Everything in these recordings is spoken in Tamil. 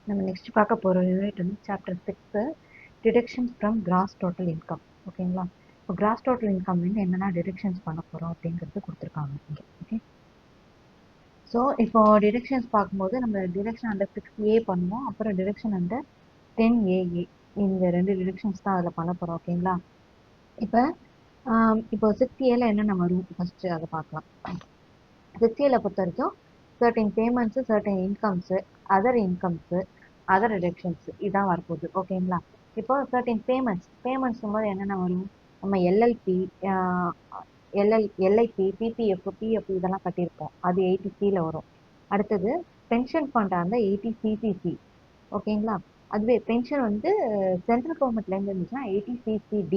நம்ம நெக்ஸ்ட் பார்க்க போகிற யூனிட் வந்து chapter 6 deductions from gross total income. ஓகேங்களா? இப்போ கிராஸ் டோட்டல் இன்கம் வந்து என்னென்ன டிடக்ஷன்ஸ் பண்ண போகிறோம் அப்படிங்கிறது கொடுத்துருக்காங்க இங்கே. ஓகே, ஸோ இப்போ டிடக்ஷன்ஸ் பார்க்கும்போது நம்ம டிடக்ஷன் அண்டர் 6A பண்ணுவோம், அப்புறம் டிடக்ஷன் அண்டர் 10AA. இந்த ரெண்டு டிடக்ஷன்ஸ் தான் அதில் பண்ண போகிறோம். ஓகேங்களா? இப்போ 6Aல என்னென்ன வரும் ஃபஸ்ட்டு அதை பார்க்கலாம். 6Aல பொறுத்த வரைக்கும் certain payments, certain இன்கம்ஸு, other இன்கம்ஸு, other deductions இதான் வரப்போகுது. ஓகேங்களா? இப்போ சர்டைன் பேமெண்ட்ஸ் போது என்னென்ன வரும்? நம்ம எல்எல்பி, எல்ஐபி, பிபிஎஃப் இதெல்லாம் கட்டியிருப்போம், அது 80Cல வரும். அடுத்தது பென்ஷன் ஃபண்டாக இருந்தால் 80CCC. ஓகேங்களா? அதுவே பென்ஷன் வந்து சென்ட்ரல் கவர்மெண்ட்லேருந்து இருந்துச்சுன்னா 80CCD.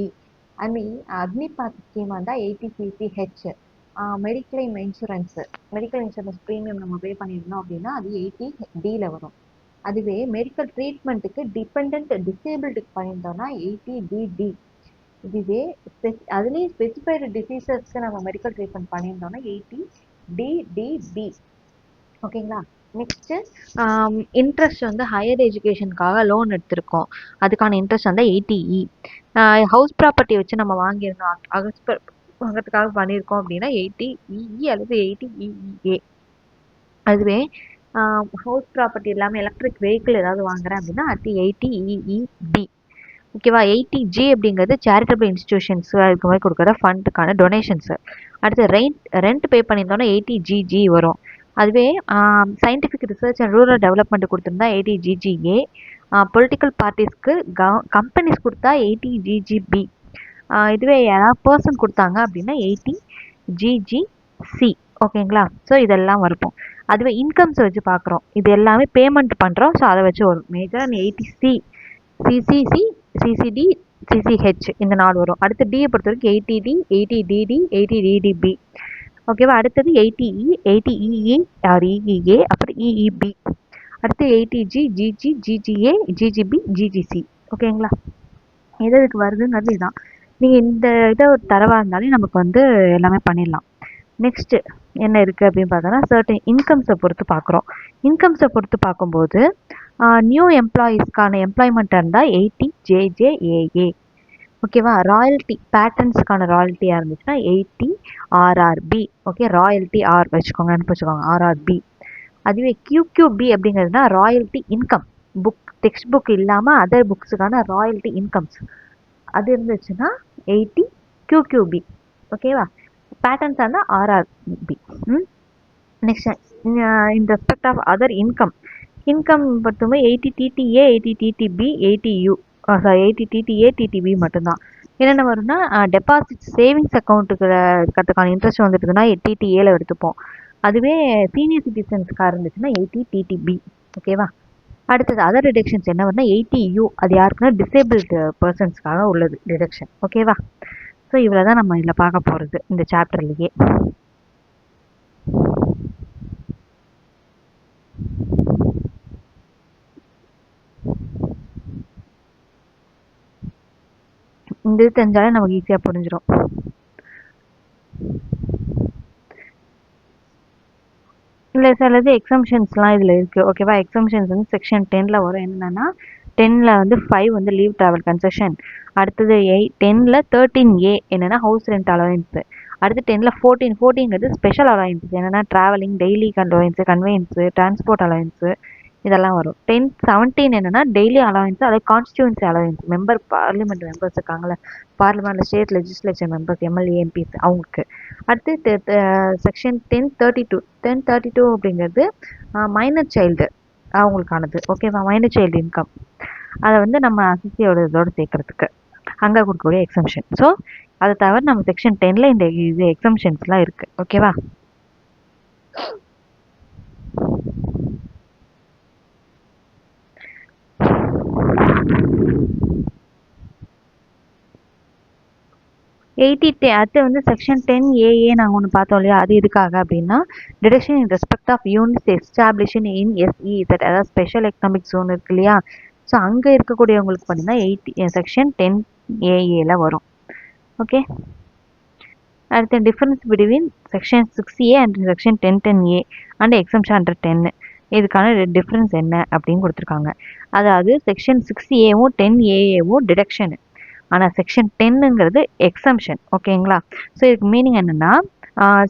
அதுமாரி அக்னிபாத் ஸ்கீமாக இருந்தால் 80CCH. Mediclaim medical insurance premium நம்ம பே பண்ணியிருந்தோம் அப்படின்னா அது 80Dல வரும். அதுவே மெடிக்கல் ட்ரீட்மெண்ட்டுக்கு டிசேபிள்டுக்கு பண்ணியிருந்தோம்னா 80DD. இதுவே அதுலேயும் ஸ்பெசிஃபைடு டிசீசஸ்க்கு நம்ம மெடிக்கல் ட்ரீட்மெண்ட் பண்ணியிருந்தோம்னா 80DDB. ஓகேங்களா? நெக்ஸ்ட்டு இன்ட்ரெஸ்ட் வந்து ஹையர் எஜுகேஷனுக்காக லோன் எடுத்திருக்கோம், அதுக்கான இன்ட்ரெஸ்ட் வந்து 80E. ஹவுஸ் ப்ராப்பர்ட்டி வச்சு நம்ம வாங்கியிருந்தோம், வாங்கிறதுக்காக பண்ணியிருக்கோம் அப்படின்னா 80EE அல்லது 80EEA. அதுவே ஹவுஸ் ப்ராப்பர்ட்டி இல்லாமல் எலக்ட்ரிக் வெஹிக்கிள் ஏதாவது வாங்குறேன் அப்படின்னா அது 80EEB. ஓகேவா? 80G அப்படிங்கிறது சேரிட்டபிள் இன்ஸ்டிடியூஷன்ஸ் அதுக்கு மாதிரி கொடுக்குற ஃபண்டுக்கான டொனேஷன்ஸு. அடுத்து ரெண்ட் பே பண்ணியிருந்தோன்னா 80GG வரும். அதுவே scientific research and rural development கொடுத்துருந்தா 80GGA. பொலிட்டிக்கல் பார்ட்டிஸ்க்கு கம்பெனிஸ் கொடுத்தா 80GGB. இதுவே யாராவது பர்சன் கொடுத்தாங்க அப்படின்னா 80GGC. ஓகேங்களா? ஸோ இதெல்லாம் வருப்போம். அதுவே இன்கம்ஸ் வச்சு பார்க்குறோம், இது எல்லாமே பேமெண்ட் பண்ணுறோம், ஸோ அதை வச்சு வரும். மேஜராக 80C, CCC, CCD, CCH இந்த 4 வரும். அடுத்து டியை பொறுத்த வரைக்கும் 80D, 80DD, 80DDB. ஓகேவா? அடுத்தது 80E, 80EE ஆர் EEA, அப்புறம் EEB. அடுத்து 80G, GG, GGA, GGB, GGC. ஓகேங்களா? எதுக்கு வருதுங்கிறது இதுதான். நீங்கள் இந்த இதை ஒரு தரவாக இருந்தாலே நமக்கு வந்து எல்லாமே பண்ணிடலாம். நெக்ஸ்ட்டு என்ன இருக்குது அப்படின்னு பார்த்தோன்னா சர்டன் இன்கம்ஸை பொறுத்து பார்க்குறோம். இன்கம்ஸை பொறுத்து பார்க்கும்போது நியூ எம்ப்ளாயீஸ்க்கான எம்ப்ளாய்மெண்ட் இருந்தால் 80JJAA. ஓகேவா? ராயல்ட்டி பேட்டர்ன்ஸுக்கான ராயல்ட்டியாக இருந்துச்சுன்னா 80RRB. ஓகே, ராயல்ட்டி ஆர் வச்சுக்கோங்க, வச்சுக்கோங்க RRB. அதுவே QQB அப்படிங்கிறதுனா ராயல்ட்டி இன்கம், டெக்ஸ்ட் புக் இல்லாமல் அதர் புக்ஸுக்கான ராயல்ட்டி இன்கம்ஸ் அது இருந்துச்சுன்னா 80QQB. ஓகேவா? பேட்டர்ன்ஸ் இருந்தால் RRB. Next in respect of other income பொறுத்தவரை 80TTA, 80TTB, 80U, 80TTA, TTB மட்டும்தான். என்னென்ன வரும்னா டெபாசிட் சேவிங்ஸ் அக்கௌண்ட்டுக்கான இன்ட்ரெஸ்ட் வந்துட்டுதுன்னா TTAல எடுத்துப்போம். அதுவே சீனியர் சிட்டிசன்ஸ்க்காக இருந்துச்சுன்னா 80TTB. ஓகேவா? அடுத்தது அதர் டிடக்ஷன்ஸ் என்ன வரும்னா 80U. அது யாருக்குன்னா டிசேபிள்டு பர்சன்ஸ்க்காக உள்ளது டிடக்ஷன். ஓகேவா? ஸோ இவ்வளோ தான் நம்ம இதில் பார்க்க போகிறது இந்த சாப்டர்லேயே. இந்த இது தெரிஞ்சாலே நமக்கு ஈஸியாக புரிஞ்சிடும். இல்லை சிலது எக்ஸம்ஷன்ஸ்லாம் இதில் இருக்குது. ஓகேவா? எக்ஸம்ஷன்ஸ் வந்து செக்ஷன் 10ல் வரும். என்னென்னா 10ல் வந்து 5 வந்து லீவ் ட்ராவல் கன்செஷன். அடுத்தது 10ல் 13A என்னென்னா ஹவுஸ் ரெண்ட் அலவன்ஸு. அடுத்து 10ல் 14ங்கிறது ஸ்பெஷல் அலவன்ஸஸ், என்னென்னா travelling, daily allowance, conveyance, transport allowance இதெல்லாம் வரும். 17 என்னென்னா டெய்லி அலவன்ஸு, அதாவது கான்ஸ்டியூன்சி அலவன்ஸ், பார்லிமெண்ட் மெம்பர்ஸ் இருக்காங்களே, parliament state legislature members, MLA, MPs அவங்களுக்கு. அடுத்து செக்ஷன் 1032 அப்படிங்கிறது மைனர் சைல்டு அவங்களுக்கானது. ஓகேவா? மைனர் சைல்டு இன்கம் அதை வந்து நம்ம அசிசியோட இதோடு சேர்க்கறதுக்கு அங்கே கொடுக்கக்கூடிய எக்ஸம்ஷன். ஸோ அதை தவிர நம்ம செக்ஷன் 10ல் இந்த இது எக்ஸம்ஷன்ஸ்லாம் இருக்குது. ஓகேவா? அடுத்து வந்து செக்ஷன் 10AA நாங்கள் ஒன்று பார்த்தோம் இல்லையா, அது எதுக்காக அப்படின்னா deduction in respect of units establishment in SEZ, அதாவது ஸ்பெஷல் எக்கனாமிக் ஜோன் இருக்கு இல்லையா, ஸோ அங்கே இருக்கக்கூடியவங்களுக்கு பார்த்தீங்கன்னா செக்ஷன் 10AA வரும். ஓகே, அடுத்து difference between section 6A and section 1010A and exemption under 10. இதுக்கான டிஃப்ரென்ஸ் என்ன அப்படின்னு கொடுத்துருக்காங்க. அதாவது செக்ஷன் 6A-வும் 10AA-வும் டிடக்ஷன், ஆனால் செக்ஷன் 10ங்கிறது எக்ஸம்ஷன். ஓகேங்களா? ஸோ இதுக்கு மீனிங் என்னென்னா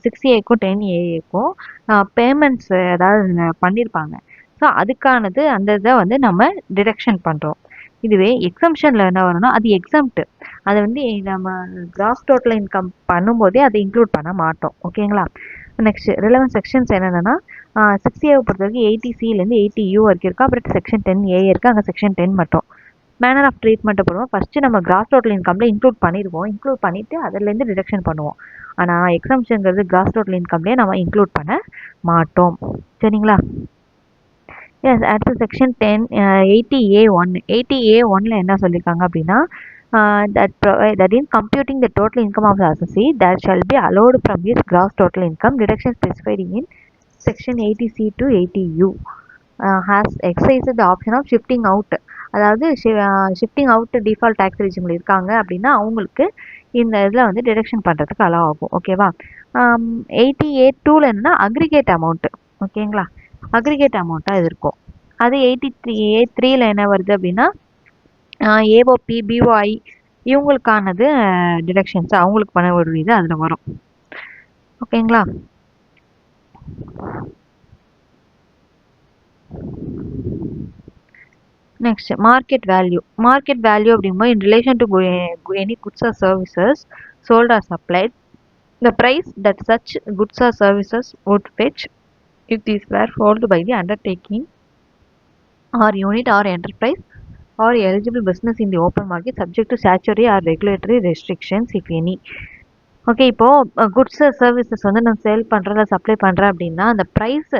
6A-க்கும் 10AA-க்கும் பேமெண்ட்ஸ் ஏதாவது பண்ணியிருப்பாங்க. ஸோ அதுக்கானது அந்த இதை வந்து நம்ம டிடக்ஷன் பண்ணுறோம். இதுவே எக்ஸம்ஷனில் என்ன வரும்னா அது எக்ஸம்ப்ட், அதை வந்து நம்ம கிராஸ் டோட்டல் இன்கம் பண்ணும்போதே அதை இன்க்ளூட் பண்ண மாட்டோம். ஓகேங்களா? நெக்ஸ்ட் ரிலவன்ட் செக்ஷன்ஸ் என்னென்னா 6A-வை பொறுத்த வரைக்கும் 80C-லேருந்து 80U வரைக்கும் இருக்குது. அப்புறம் செக்ஷன் 10A இருக்குது, அங்கே செக்ஷன் 10 மட்டும். மேனர் ஆஃப் ட்ரீட்மெண்ட்டை போடுவோம். ஃபஸ்ட்டு நம்ம கிராஸ் டோட்டல் இன்கம்ல இன்க்ளூட் பண்ணிடுவோம். இன்க்ளூட் பண்ணிவிட்டு அதுலேருந்து டிடக்ஷன் பண்ணுவோம். ஆனால் எக்ஸம்ஷன்ங்கிறது கிராஸ் டோட்டல் இன்கம்லேயே நம்ம இன்க்ளூட் பண்ண மாட்டோம். சரிங்களா? எஸ், அடுத்து செக்ஷன் 80A1. 80A1ல என்ன சொல்லியிருக்காங்க அப்படின்னா that in computing the total income of the assessee that shall be allowed from his gross total income deduction specified in section 80C to 80U has exercised the option of shifting out. அதாவது shifting out default tax eligible இருக்காங்க அப்படின்னா அவங்களுக்கு இந்த இதில் வந்து டிடக்ஷன் பண்ணுறதுக்கு அலோவ் ஆகும். ஓகேவா? 80A2ல என்னன்னா அக்ரிகேட் அமௌண்ட்டு. ஓகேங்களா? அக்ரிகேட் அமௌண்ட்டாக இது இருக்கும். அது 83A3ல என்ன வருது அப்படின்னா ஏஓபி பிஓஐ இவங்களுக்கானது டிடக்ஷன்ஸ் அவங்களுக்கு பண்ண வேண்டியது அதில் வரும். ஓகேங்களா? Next market value. Market value அப்படிங்கும்போது in relation to any goods or services sold or supplied the price that such goods or services would fetch if these were sold by the undertaking or unit or enterprise or eligible business in the open market subject to statutory or regulatory restrictions if any. Okay, இப்போது குட்ஸ் சர்வீசஸ் வந்து நான் சேல் பண்ணுறேன் சப்ளை பண்ணுறேன் அப்படின்னா அந்த ப்ரைஸ்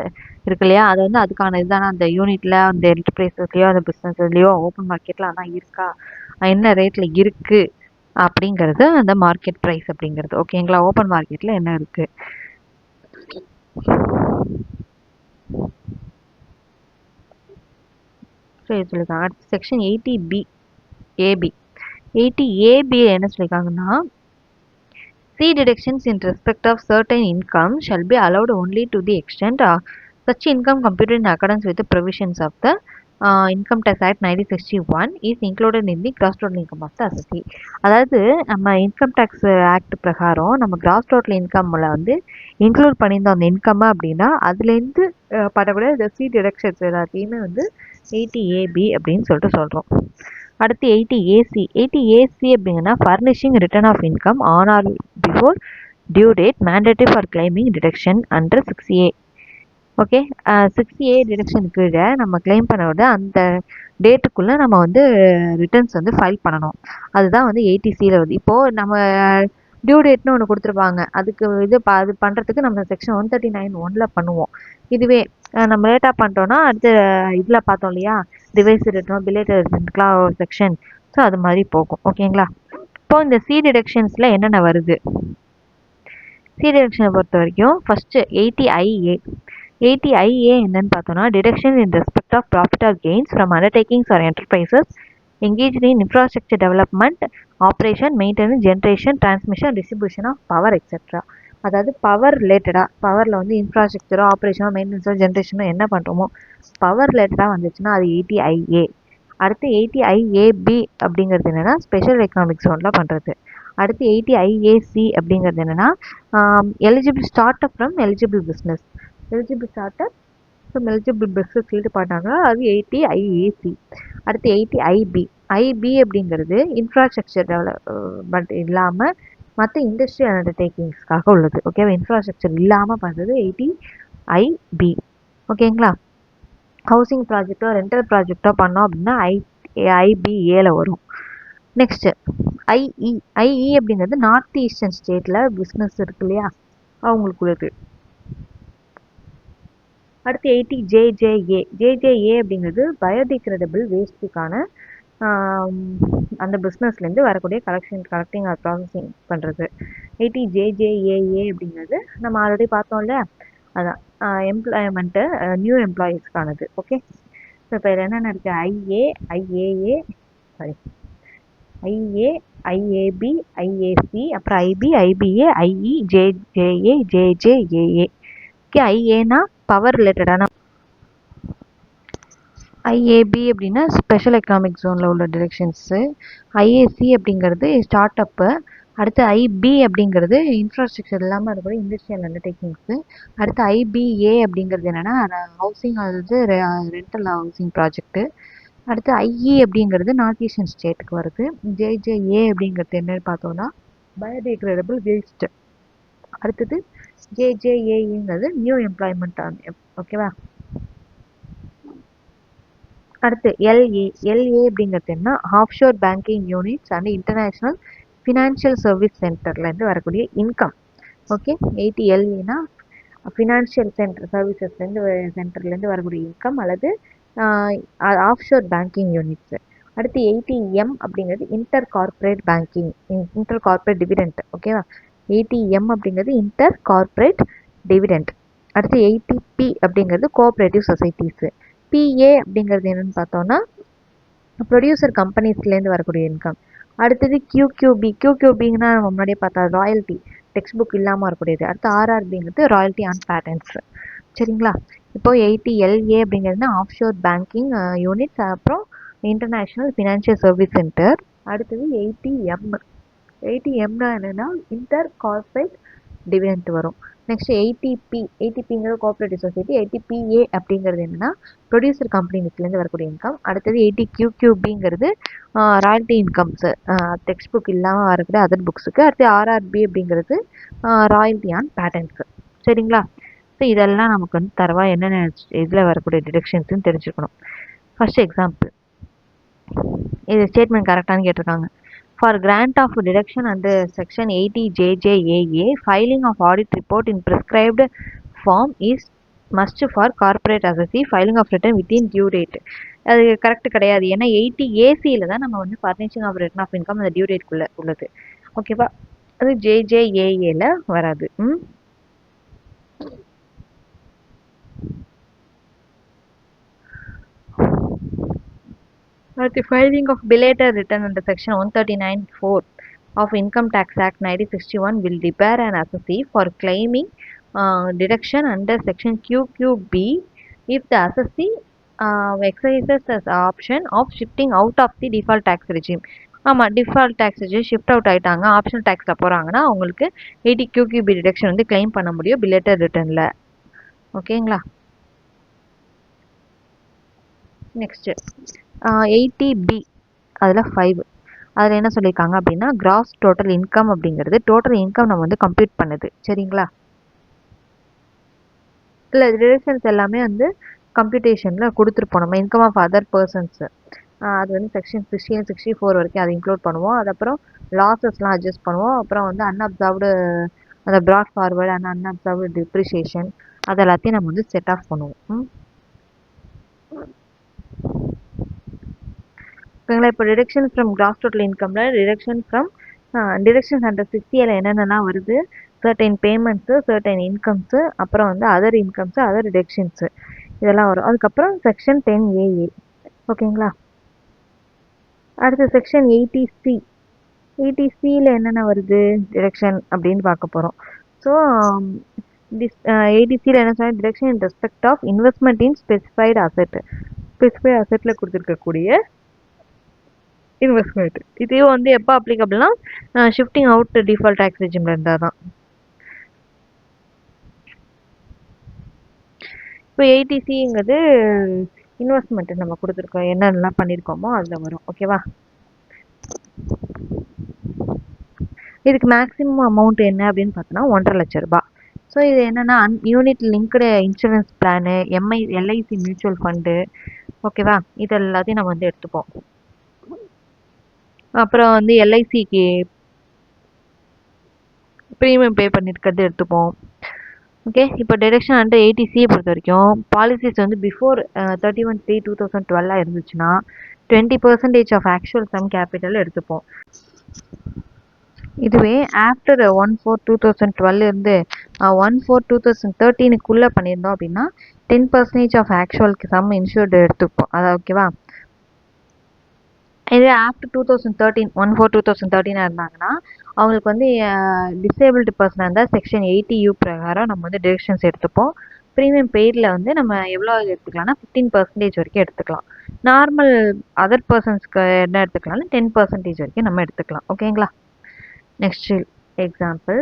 இருக்கு இல்லையா, அது வந்து அதுக்கான இதுதானே அந்த யூனிட்டில் அந்த என்டர்பிரைஸ்லையோ அந்த பிஸ்னஸ்லையோ ஓப்பன் மார்க்கெட்டில் ஆனால் இருக்கா, என்ன ரேட்டில் இருக்குது அப்படிங்கிறது அந்த மார்க்கெட் ப்ரைஸ் அப்படிங்கிறது. ஓகேங்களா? ஓப்பன் மார்க்கெட்டில் என்ன இருக்குது. சரி சொல்லியிருக்காங்க. அடுத்து செக்ஷன் 80B. 80AB என்ன சொல்லியிருக்காங்கன்னா C deductions in respect of certain income shall be allowed only to the extent such income computed in accordance with the provisions of the Income Tax Act 1961 is included in the gross total income of the assessee. அதாவது நம்ம இன்கம் டேக்ஸ் ஆக்ட் பிரகாரம் நம்ம கிராஸ் டோட்டல் இன்கம்ல வந்து இன்க்ளூட் பண்ணியிருந்தோம் அந்த இன்கம் அப்படின்னா அதுலேருந்து படக்கூடிய இந்த சி டிடக்ஷன்ஸ் எல்லாத்தையுமே வந்து 80AB அப்படின்னு சொல்லிட்டு சொல்கிறோம். அடுத்து 80AC. 80AC அப்படிங்கன்னா furnishing return of income on or before due date mandatory for claiming deduction under 6A. Okay, 6A deduction கீழே நம்ம கிளைம் பண்ணோட அந்த டேட்டுக்குள்ளே நம்ம வந்து ரிட்டர்ன்ஸ் வந்து ஃபைல் பண்ணணும். அதுதான் வந்து 80Cயில் வருது. இப்போது நம்ம டியூ டேட்னு ஒன்று கொடுத்துருப்பாங்க, அதுக்கு அது பண்ணுறதுக்கு நம்ம செக்ஷன் 139(1)ல் பண்ணுவோம். இதுவே நம்ம லேட்டாக பண்ணிட்டோன்னா அடுத்து இதில் பார்த்தோம் இல்லையா, ரிவைஸ் ரிட்டர்ன் பிலேட்டட் ரிட்டர்னுக்குலாம் ஒரு செக்ஷன். ஸோ அது மாதிரி போகும். ஓகேங்களா? இப்போது இந்த சி டிடக்ஷன்ஸில் என்னென்ன வருது, சி டிடக்ஷனை பொறுத்த வரைக்கும் ஃபஸ்ட்டு 80IA. 80IA என்னன்னு பார்த்தோன்னா deduction in respect of profit or gains from undertakings or enterprises engaged in infrastructure development, operation, maintenance, generation, transmission, distribution of power etc. அதாவது பவர் ரிலேட்டடாக, பவரில் வந்து இன்ஃப்ராஸ்ட்ரக்சரோ ஆப்ரேஷனோ மெயின்டெனன்ஸோ ஜென்ரேஷனோ என்ன பண்ணுறோமோ பவர் ரிலேட்டடாக வந்துச்சுன்னா அது 80IA. அடுத்து 80IAB அப்படிங்கிறது என்னென்னா ஸ்பெஷல் எக்கனாமிக் ஜோனில் பண்ணுறது. அடுத்து 80IAC அப்படிங்கிறது என்னென்னா eligible start up from eligible business. Eligible start up from eligible business சொல்லிட்டு பார்த்தாங்க, அது 80IAC. அடுத்து 80IB. ஐபி அப்படிங்கிறது இன்ஃப்ராஸ்ட்ரக்சர் டெவலப்மெண்ட் இல்லாமல் மற்ற இண்டஸ்ட்ரியல் அண்டர்டேக்கிங்ஸ்க்காக உள்ளது. ஓகேவா? இன்ஃப்ராஸ்ட்ரக்சர் இல்லாமல் பண்ணுறது 80IB. ஓகேங்களா? ஹவுசிங் ப்ராஜெக்டோ ரெண்டல் ப்ராஜெக்டோ பண்ணோம் அப்படின்னா IBAல வரும். நெக்ஸ்ட்டு ஐஇ அப்படிங்கிறது நார்த் ஈஸ்டர்ன் ஸ்டேட்டில் பிஸ்னஸ் இருக்கு இல்லையா, அவங்களுக்கு உள்ளது. அடுத்து 80JJA. JJA அப்படிங்கிறது பயோடிகிரேடபிள் வேஸ்ட்டுக்கான அந்த பிஸ்னஸ்லேருந்து வரக்கூடிய கலெக்டிங் ஆர் ப்ராசஸிங் பண்ணுறது. 80JJAA அப்படிங்கிறது நம்ம ஆல்ரெடி பார்த்தோம்ல, அதான் எம்ப்ளாய்மெண்ட்டு நியூ எம்ப்ளாயீஸ்க்கானது. ஓகே, ஸோ இப்போ இதில் என்னென்ன இருக்குது, ஐஏ, ஐஏபி, ஐஏசி, அப்புறம் IB, IBA, IE, JJA, JJAA. Okay, ஐஏனா பவர் ரிலேட்டடான ஐஏபி அப்படின்னா ஸ்பெஷல் எக்கனாமிக் ஜோனில் உள்ள டிரெக்ஷன்ஸு. ஐஏசி அப்படிங்கிறது ஸ்டார்ட் அப்பு. அடுத்து ஐபி அப்படிங்கிறது இன்ஃப்ராஸ்ட்ரக்சர் இல்லாமல் இருக்கக்கூடிய இண்டஸ்ட்ரியல் அண்டர்டேக்கிங்ஸு. அடுத்து ஐபிஏ அப்படிங்கிறது என்னென்னா ஹவுசிங், அதாவது ரெண்டல் ஹவுசிங் ப்ராஜெக்ட்டு. அடுத்து ஐஇ அப்படிங்கிறது நார்த் ஈஸ்டர்ன் ஸ்டேட்டுக்கு வருது. ஜேஜேஏ அப்படிங்கிறது என்னன்னு பார்த்தோம்னா பயோடிகிரேடபிள் வேஸ்ட். அடுத்தது ஜேஜேஏங்கிறது நியூ எம்ப்ளாய்மெண்ட். ஓகேவா. அடுத்து எல்ஏ அப்படிங்கிறது என்ன, offshore banking units and international financial service சென்டர்லேருந்து வரக்கூடிய இன்கம். ஓகே. 80 எல்ஏனா ஃபினான்ஷியல் சென்டர்லேருந்து வரக்கூடிய இன்கம் அல்லது ஆஃப்ஷோர் பேங்கிங் யூனிட்ஸு. அடுத்து 80 அப்படிங்கிறது inter corporate banking, inter corporate dividend. ஓகேவா. 80 அப்படிங்கிறது இன்டர் கார்பரேட் டிவிடெண்ட். அடுத்து 80 அப்படிங்கிறது கோஆப்ரேட்டிவ் சொசைட்டிஸு. பிஏ அப்படிங்கிறது என்னென்னு பார்த்தோன்னா ப்ரொடியூசர் கம்பெனிஸ்லேருந்து வரக்கூடிய இன்கம். அடுத்தது கியூகியூபிங்கன்னா நம்ம முன்னாடியே பார்த்தா ராயல்ட்டி, டெக்ஸ்ட் புக் இல்லாமல் வரக்கூடியது. அடுத்து ஆர்ஆர்பிங்கிறது ராயல்ட்டி ஆன் பேட்டன்ஸ். சரிங்களா. இப்போ 80 எல்ஏ அப்படிங்கிறது ஆஃப்ஷோர் பேங்கிங் யூனிட்ஸ், அப்புறம் இன்டர்நேஷ்னல் ஃபினான்ஷியல் சர்வீஸ் சென்டர். அடுத்தது 80 என்னென்னா இன்டர் கார்பரேட் டிவிடெண்ட் வரும். நெக்ஸ்ட் 80பிங்கிறது கோஆப்ரேட்டிவ் சொசைட்டி. 80பிஏ அப்படிங்கிறது என்னென்னா ப்ரொடியூசர் கம்பெனிஸ்லேருந்து வரக்கூடிய இன்கம். அடுத்தது 80கியூகியூபிங்கிறது ராயல்ட்டி இன்கம்ஸு, டெக்ஸ்ட் புக் இல்லாமல் வரக்கூடிய அதர் புக்ஸுக்கு. அடுத்து ஆர்ஆர்பி அப்படிங்கிறது ராயல்ட்டி ஆன் பேட்டன்ஸு. சரிங்களா. ஸோ இதெல்லாம் நமக்கு வந்து தரவா என்னென்ன இதில் வரக்கூடிய டிடக்ஷன்ஸ்னு தெரிஞ்சுக்கணும். ஃபர்ஸ்ட் எக்ஸாம்பிள், இது ஸ்டேட்மெண்ட் கரெக்டானு கேட்டிருக்காங்க. For grant of deduction under section 80 JJAA, filing of audit report in prescribed form is must for corporate assessee. Filing of return within due date. அது கரெக்ட் கிடையாது. ஏன்னா 80 ஏசியில் தான் நம்ம வந்து furnishing of return of income அந்த டியூ டேட்குள்ளே உள்ளது. ஓகேவா. அது ஜேஜேஏஏல வராது. The filing of belated return under section 139(4) of Income Tax Act 1961 will debar an assessee for claiming deduction under section QQB if the assessee exercises the option of shifting out of the default tax regime. ஆமாம், default tax regime shift out ஆகிட்டாங்க, ஆப்ஷனல் டேக்ஸில் போகிறாங்கன்னா அவங்களுக்கு 80 QQB டிடக்ஷன் வந்து கிளைம் பண்ண முடியும் பிலேட்டட் ரிட்டர்னில். ஓகேங்களா. நெக்ஸ்ட்டு 80B அதில் 5 அதில் என்ன சொல்லியிருக்காங்க அப்படின்னா கிராஸ் டோட்டல் இன்கம் அப்படிங்கிறது டோட்டல் இன்கம் நம்ம வந்து கம்ப்யூட் பண்ணுது. சரிங்களா. இல்லை டிடக்ஷன்ஸ் எல்லாமே வந்து கம்ப்யூட்டேஷனில் கொடுத்துருப்போம். நம்ம இன்கம் ஆஃப் அதர் பர்சன்ஸு அது வந்து செக்ஷன் 60 and 64 வரைக்கும் அதை இன்க்ளூட் பண்ணுவோம். அதுக்கப்புறம் லாஸஸ்லாம் அட்ஜஸ்ட் பண்ணுவோம். அப்புறம் வந்து அன்அப்சர்வ்டு அந்த brought forward and unabsorbed depreciation அது எல்லாத்தையும் நம்ம வந்து செட் ஆஃப் பண்ணுவோம். ஓகேங்களா. இப்போ டிடக்ஷன் ஃப்ரம் கிராஸ் டோட்டல் இன்கம்ல டிடக்ஷன்ஸ் அண்டர் 60 என்னென்னலாம் வருது, சர்டைன் பேமெண்ட்ஸு, சர்டைன் இன்கம்ஸு, அப்புறம் வந்து அதர் இன்கம்ஸு, அதர் டிடக்ஷன்ஸு இதெல்லாம் வரும். அதுக்கப்புறம் செக்ஷன் 10AA. ஓகேங்களா. அடுத்து செக்ஷன் 80C. 80Cயில் என்னென்ன வருது டிடக்ஷன் அப்படின்னு பார்க்க போகிறோம். ஸோ 80Cயில் என்ன சொன்னால் deduction in respect of investment in specified அசெட்டில் கொடுத்துருக்கக்கூடிய இன்வெஸ்ட்மெண்ட். இதையும் வந்து எப்போ அப்ளிகபிள்னா ஷிஃப்டிங் அவுட் டிஃபால்ட் டேக்ஸ் ரெஜிமில் இருந்தால் தான். இப்போ 80Cங்கிறது இன்வெஸ்ட்மெண்ட் நம்ம கொடுத்துருக்கோம், என்னென்னலாம் பண்ணியிருக்கோமோ அதில் வரும். ஓகேவா. இதுக்கு மேக்ஸிமம் அமௌண்ட் என்ன அப்படின்னு பார்த்தோன்னா 1.5 லட்ச ரூபா. ஸோ இது என்னென்னா unit linked insurance plan, LIC mutual fund. ஓகேவா. இது எல்லாத்தையும் நம்ம வந்து எடுத்துப்போம். அப்புறம் வந்து எல்ஐசிக்கு ப்ரீமியம் பே பண்ணியிருக்கிறது எடுத்துப்போம். ஓகே. இப்போ டிடக்ஷன் அண்டர் 80C பொறுத்த வரைக்கும் பாலிசிஸ் வந்து பிஃபோர் 31/3/2012 இருந்துச்சுன்னா 20% ஆஃப் ஆக்சுவல் சம் கேபிட்டல் எடுத்துப்போம். இதுவே ஆஃப்டர் 1/4/2012 இருந்து 1/4/2013 பண்ணியிருந்தோம் அப்படின்னா 10% ஆஃப் ஆக்சுவல் சம் இன்சூர்டு எடுத்துப்போம். அதான். ஓகேவா. இதே ஆஃப்டர் 2013 1/4/2013 இருந்தாங்கன்னா அவங்களுக்கு வந்து டிசேபிள்டு பர்சனாக இருந்தால் செக்ஷன் 80U பிரகாரம் நம்ம வந்து டிடக்ஷன்ஸ் எடுத்துப்போம். இப்போ ப்ரீமியம் பெய்டில் வந்து நம்ம எவ்வளோ எடுத்துக்கலாம்னா 15% வரைக்கும் எடுத்துக்கலாம். நார்மல் அதர் பர்சன்ஸ்க்கு என்ன எடுத்துக்கலாம்னா 10% வரைக்கும் நம்ம எடுத்துக்கலாம். ஓகேங்களா? Next example,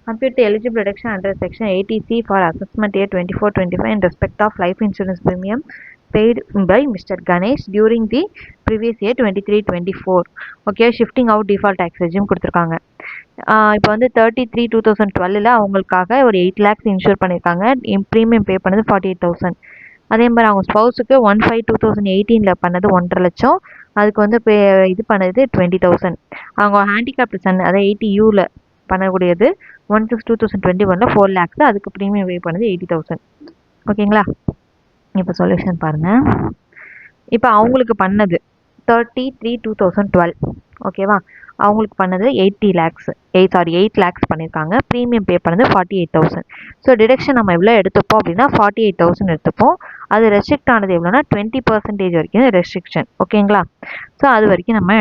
compute the eligible reduction under section 80C for assessment year 24-25 in respect of life insurance premium paid by Mr. Ganesh during the previous year 23-24. Okay, shifting out default tax regime கொடுத்துருக்காங்க. இப்போ வந்து 33/2012 அவங்களுக்காக ஒரு 8 lakhs இன்ஷூர் பண்ணியிருக்காங்க. ப்ரீமியம் பே பண்ணது 48,000. அதே மாதிரி அவங்க ஸ்பௌஸுக்கு 1/5/2018 பண்ணது 1.5 லட்சம். அதுக்கு வந்து இது பண்ணது 20,000. அவங்க ஹேண்டிகேப்டு சன் அதாவது 80U பண்ணக்கூடியது 1/6/2021 4 lakhs. அதுக்கு ப்ரீமியம் பே பண்ணது 80,000. ஓகேங்களா? இப்போ சொல்யூஷன் பாருங்கள். இப்போ அவங்களுக்கு பண்ணது 33/2012. ஓகேவா? அவங்களுக்கு பண்ணது 8 lakhs பண்ணியிருக்காங்க. ப்ரீமியம் பே பண்ணது 48,000. ஸோ டிடக்ஷன் நம்ம எவ்வளோ எடுத்துப்போம் அப்படின்னா 48,000 எடுத்துப்போம். அது ரெஸ்ட்ரிக்ட் ஆனது எவ்வளோனா 20% வரைக்கும் ரெஸ்ட்ரிக்ஷன். ஓகேங்களா? ஸோ அது வரைக்கும் நம்ம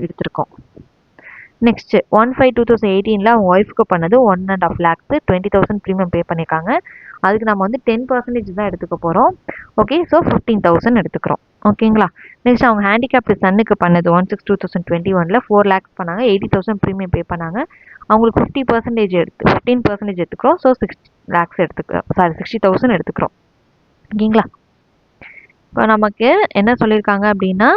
எடுத்திருக்கோம். நெக்ஸ்ட்டு 1/5/2018 அவங்க ஒய்ஃப்க்கு பண்ணது 1.5 lakhs 20,000 ப்ரீமியம் பே பண்ணியிருக்காங்க. அதுக்கு நம்ம வந்து 10% தான் எடுத்துக்க போகிறோம். ஓகே, ஸோ 15,000 எடுத்துக்கிறோம். ஓகேங்களா? நெக்ஸ்ட் அவங்க ஹேண்டிகேப்டு சன்னுக்கு பண்ணது 1/6/2021 4 lakhs பண்ணாங்க. 80,000 ப்ரீமியம் பே பண்ணாங்க. அவங்களுக்கு 15% எடுத்துக்கிறோம். ஸோ 6 lakhs எடுத்துக்கிறோம். 60,000 எடுத்துக்கிறோம். ஓகேங்களா? இப்போ நமக்கு என்ன சொல்லியிருக்காங்க அப்படின்னா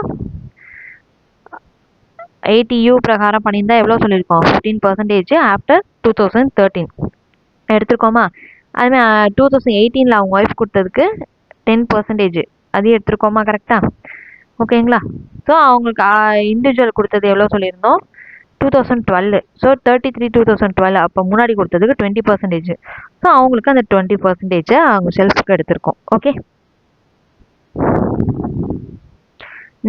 80U பிரகாரம் பண்ணியிருந்தா எவ்வளோ சொல்லியிருக்கோம்? 15% ஆஃப்டர் 2013 எடுத்துருக்கோமா? அதுமாதிரி 2018 அவங்க ஒய்ஃப் கொடுத்ததுக்கு 10% அதையும் எடுத்துருக்கோமா? கரெக்டாக? ஓகேங்களா? ஸோ அவங்களுக்கு இண்டிவிஜுவல் கொடுத்தது எவ்வளோ சொல்லியிருந்தோம்? 2012. ஸோ 33/2012 அப்போ முன்னாடி கொடுத்ததுக்கு 20%. ஸோ அவங்களுக்கு அந்த 20% அவங்க செல்ஃபுக்கு எடுத்திருக்கோம். ஓகே,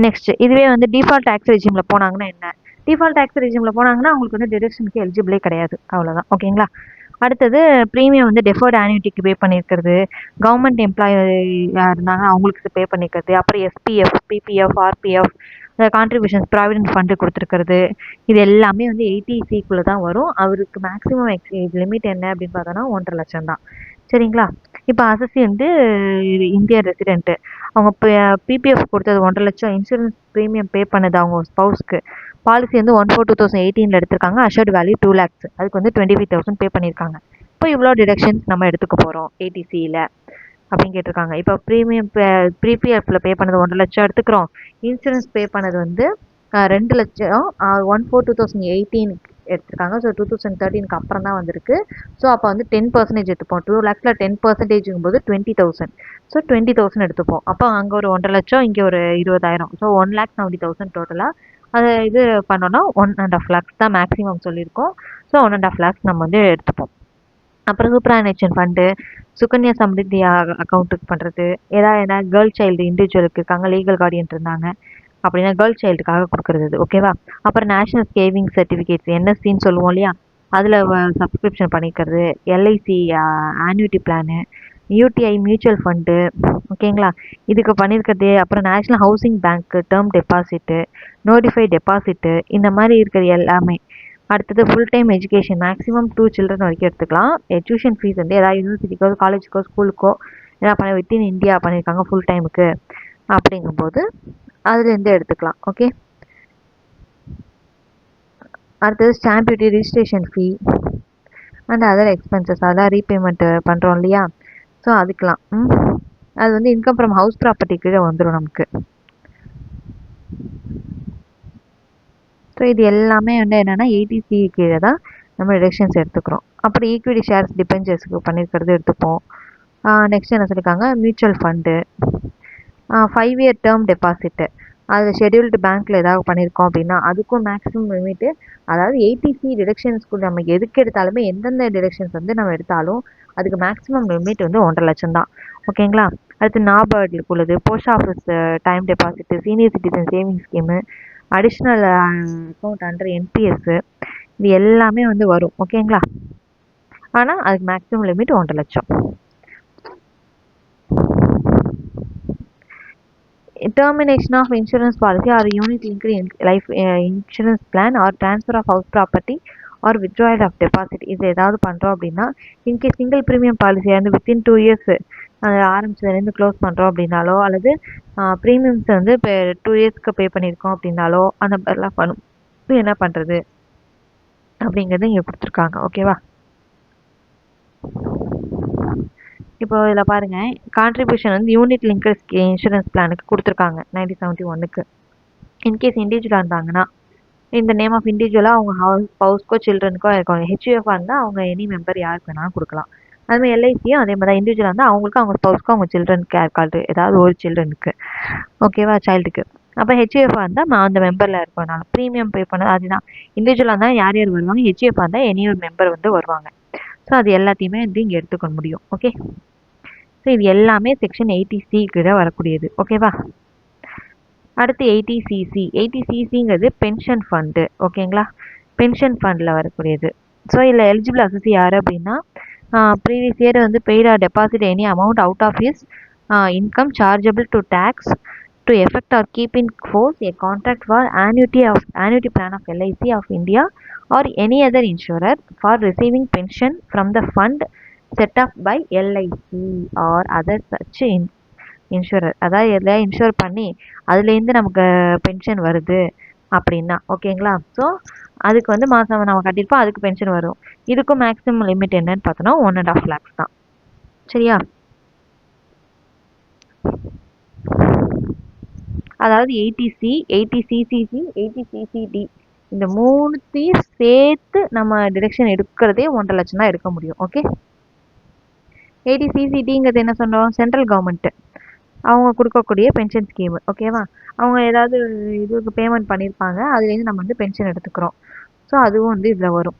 நெக்ஸ்ட் இதுவே வந்து டிஃபால்ட் டேக்ஸ் ரெஜிமில் போனாங்கன்னா என்ன? டிஃபால்ட் டேக்ஸ் ரெஜிமில் போனாங்கன்னா அவங்களுக்கு வந்து டிடக்ஷனுக்கு எலிஜிபிளே கிடையாது. அவ்வளோதான். ஓகேங்களா? அடுத்தது ப்ரீமியம் வந்து டெஃபர்ட் ஆன்யூட்டிக்கு பே பண்ணியிருக்கிறது, கவர்மெண்ட் எம்ப்ளாயாக இருந்தாங்க அவங்களுக்கு பே பண்ணிக்கிறது, அப்புறம் SPF, PPF, RPF, contributions provident fund கொடுத்துருக்கிறது, இது எல்லாமே வந்து 80C தான் வரும். அவருக்கு மேக்ஸிமம் லிமிட் என்ன அப்படின்னு பார்த்தோன்னா 1.5 லட்சம் தான். சரிங்களா? இப்போ அசசி வந்து இந்தியா ரெசிடென்ட்டு, அவங்க பிபிஎஃப் கொடுத்தது 1.5 லட்சம், இன்சூரன்ஸ் ப்ரீமியம் பே பண்ணது அவங்க ஸ்பௌஸ்க்கு, பாலிசி வந்து 1/4/2018 எடுத்திருக்காங்க. அஷர்ட் வேல்யூ 2 lakhs, அதுக்கு வந்து 25,000 பே பண்ணியிருக்காங்க. இப்போ இவ்வளோ டிடக்ஷன்ஸ் நம்ம எடுத்துக்க போகிறோம் 80Cயில் அப்படின்னு கேட்டிருக்காங்க. இப்போ ப்ரீமியம் ப்ரீபிஎஃப்பில் பே பண்ணது 1.5 லட்சம் எடுத்துக்கிறோம். இன்சூரன்ஸ் பே பண்ணது வந்து 2 லட்சம் 1/4/2018 எடுத்திருக்காங்க. ஸோ 2013 அப்புறம் தான் வந்திருக்கு. ஸோ அப்போ வந்து 10% எடுத்துப்போம். 2 lakhsல 10% போது 20,000. ஸோ 20,000 எடுத்துப்போம். அப்போ அங்கே ஒரு 1.5 லட்சம், இங்கே ஒரு 20,000. ஸோ 1,70,000 டோட்டலாக. அதை இது பண்ணோன்னா 1.5 lakhs தான் மேக்ஸிமம் சொல்லியிருக்கோம். ஸோ 1.5 lakhs நம்ம வந்து எடுத்துப்போம். அப்புறம் சூப்பரானேஷன் ஃபண்டு, சுகன்யா சம்ரித்தி அக்கௌண்ட்டுக்கு பண்ணுறது, ஏதாவது கேர்ள் சைல்டு இண்டிவிஜுவலுக்கு இருக்காங்க, லீகல் கார்டியன் இருந்தாங்க அப்படின்னா கேர்ள் சைல்டுக்காக கொடுக்குறது. ஓகேவா? அப்புறம் நேஷ்னல் சேவிங் சர்டிஃபிகேட்ஸ் என்எஸ்சின்னு சொல்லுவோம் இல்லையா, அதில் சப்ஸ்கிரிப்ஷன் பண்ணிக்கிறது, LIC annuity plan, UTI mutual fund. ஓகேங்களா? இதுக்கு பண்ணியிருக்கிறது. அப்புறம் நேஷ்னல் ஹவுசிங் பேங்க்கு டேர்ம் டெபாசிட்டு, நோட்டிஃபை டெபாசிட்டு, இந்த மாதிரி இருக்கிறது எல்லாமே. அடுத்தது full time education, maximum 2 children வரைக்கும் எடுத்துக்கலாம். டியூஷன் ஃபீஸ் வந்து ஏதாவது யூனிவர்சிட்டிக்கோ காலேஜுக்கோ ஸ்கூலுக்கோ ஏதாவது பண்ண வித்தின் இந்தியா பண்ணியிருக்காங்க ஃபுல் டைமுக்கு அப்படிங்கும்போது அதுலேருந்து எடுத்துக்கலாம். ஓகே, அடுத்தது stamp duty, registration fee and other expenses, அதெல்லாம் ரீபேமெண்ட் பண்ணுறோம் இல்லையா? ஸோ அதுக்கெலாம் அது வந்து இன்கம் ஃப்ரம் ஹவுஸ் ப்ராப்பர்ட்டி கீழே வந்துடும் நமக்கு. ஸோ இது எல்லாமே வந்து என்னென்னா 80C கீழே தான் நம்ம டிடக்ஷன்ஸ் எடுத்துக்கிறோம். அப்புறம் ஈக்விட்டி ஷேர்ஸ் டிபெஞ்சர்ஸ்க்கு பண்ணியிருக்கிறது எடுத்துப்போம். நெக்ஸ்ட் என்ன சொல்லியிருக்காங்க? Mutual fund, 5 year term deposit, அது ஷெட்யூல்டு பேங்க்கில் ஏதாவது பண்ணியிருக்கோம் அப்படின்னா அதுக்கும் மேக்ஸிமம் லிமிட்டு. அதாவது 80C டிடக்ஷன்ஸ்க்கு நம்ம எதுக்கு எடுத்தாலுமே எந்தெந்த டிடக்ஷன்ஸ் வந்து நம்ம எடுத்தாலும் அதுக்கு மேக்ஸிமம் லிமிட் வந்து 1.5 லட்சம் தான். ஓகேங்களா? அடுத்து நாபார்டுக்கு உள்ளது, post office time deposit, senior citizen saving scheme, additional account under NPS, இது எல்லாமே வந்து வரும். ஓகேங்களா? ஆனால் அதுக்கு மேக்ஸிமம் லிமிட் 1.5 லட்சம். Termination of insurance policy or unit linked life insurance plan or transfer of house property or withdrawal of deposit இது ஏதாவது பண்ணுறோம் அப்படின்னா, இன்கேஸ் சிங்கிள் ப்ரீமியம் பாலிசியை வந்து வித்தின் 2 இயர்ஸ் அது ஆரம்பிச்சதுலேருந்து க்ளோஸ் பண்ணுறோம் அப்படின்னாலோ, அல்லது ப்ரீமியம்ஸ் வந்து இப்போ 2 இயர்ஸ்க்கு பே பண்ணியிருக்கோம் அப்படின்னாலோ, அந்த மாதிரிலாம் பண்ணும் என்ன பண்ணுறது அப்படிங்கிறது இங்கே கொடுத்துருக்காங்க. ஓகேவா? இப்போ இதில் பாருங்கள், கான்ட்ரிபியூஷன் வந்து யூனிட் லிங்க்டு இன்சூரன்ஸ் பிளானுக்கு கொடுத்துருக்காங்க 1971க்கு. இன்கேஸ் இண்டிவிஜுவலாக இருந்தாங்கன்னா, இந்த நேம் ஆஃப் இண்டிவிஜுவலாக அவங்க ஹவுஸ்க்கோ சில்ட்ரனுக்கோ இருக்கும். ஹெச்யூஎஃபாக இருந்தால் அவங்க எனி மெம்பர் யாருக்கு வேணாலும் கொடுக்கலாம். அதுமாதிரி எல்ஐசியும் அதே மாதிரி தான், இண்டிவிஜுவலாக இருந்தால் அவங்களுக்கு அவங்க ஸ்பௌஸ்க்கு அவங்க சில்ட்ரனுக்கு கேர் கார்டு ஏதாவது ஒரு சில்ட்ரனுக்கு, ஓகேவா, சைல்டுக்கு. அப்போ ஹெச்யூஎஃபாக இருந்தால் அந்த மெம்பரில் இருக்கனால ப்ரீமியம் பே பண்ணது அதுதான். இண்டிவிஜுவலாக இருந்தால் யார் யார் வருவாங்க, ஹெச்யூஎஃபாக இருந்தால் எனி ஒரு மெம்பர் வந்து வருவாங்க. ஸோ அது எல்லாத்தையுமே வந்து இங்கே எடுத்துக்க முடியும். ஓகே, ஸோ இது எல்லாமே செக்ஷன் 80C கீழே வரக்கூடியது. ஓகேவா? அடுத்து 80CC. 80CCங்கிறது பென்ஷன் ஃபண்டு. ஓகேங்களா? பென்ஷன் ஃபண்டில் வரக்கூடியது. ஸோ இதில் எலிஜிபிள் அசஸி யார் அப்படின்னா, ப்ரீவியஸ் இயர் வந்து paid or deposit any amount out of his income chargeable to tax to effect or keep in force a contract for annuity plan of LIC of India or any other insurer for receiving pension from the fund set up by LIC or other such insurer. அதாவது எல்லாம் இன்சூர் பண்ணி அதுலேருந்து நமக்கு பென்ஷன் வருது அப்படின்னா, ஓகேங்களா? ஸோ அதுக்கு வந்து மாதம் நம்ம கட்டியிருப்போம், அதுக்கு பென்ஷன் வரும். இதுக்கும் மேக்ஸிமம் லிமிட் என்னன்னு பார்த்தோன்னா 1.5 lakhs தான். சரியா? அதாவது 80C, 80CCC, 80CCD இந்த மூணுத்தையும் சேர்த்து நம்ம டிரெக்ஷன் எடுக்கிறதே 1.5 லட்சம் தான் எடுக்க முடியும். ஓகே, 80CCDங்கிறது என்ன சொன்னோம், சென்ட்ரல் கவர்மெண்ட்டு அவங்க கொடுக்கக்கூடிய பென்ஷன் ஸ்கீமு. ஓகேவா? அவங்க ஏதாவது இதுக்கு பேமெண்ட் பண்ணியிருப்பாங்க, அதுலேருந்து நம்ம வந்து பென்ஷன் எடுத்துக்கிறோம். ஸோ அதுவும் வந்து இதில் வரும்.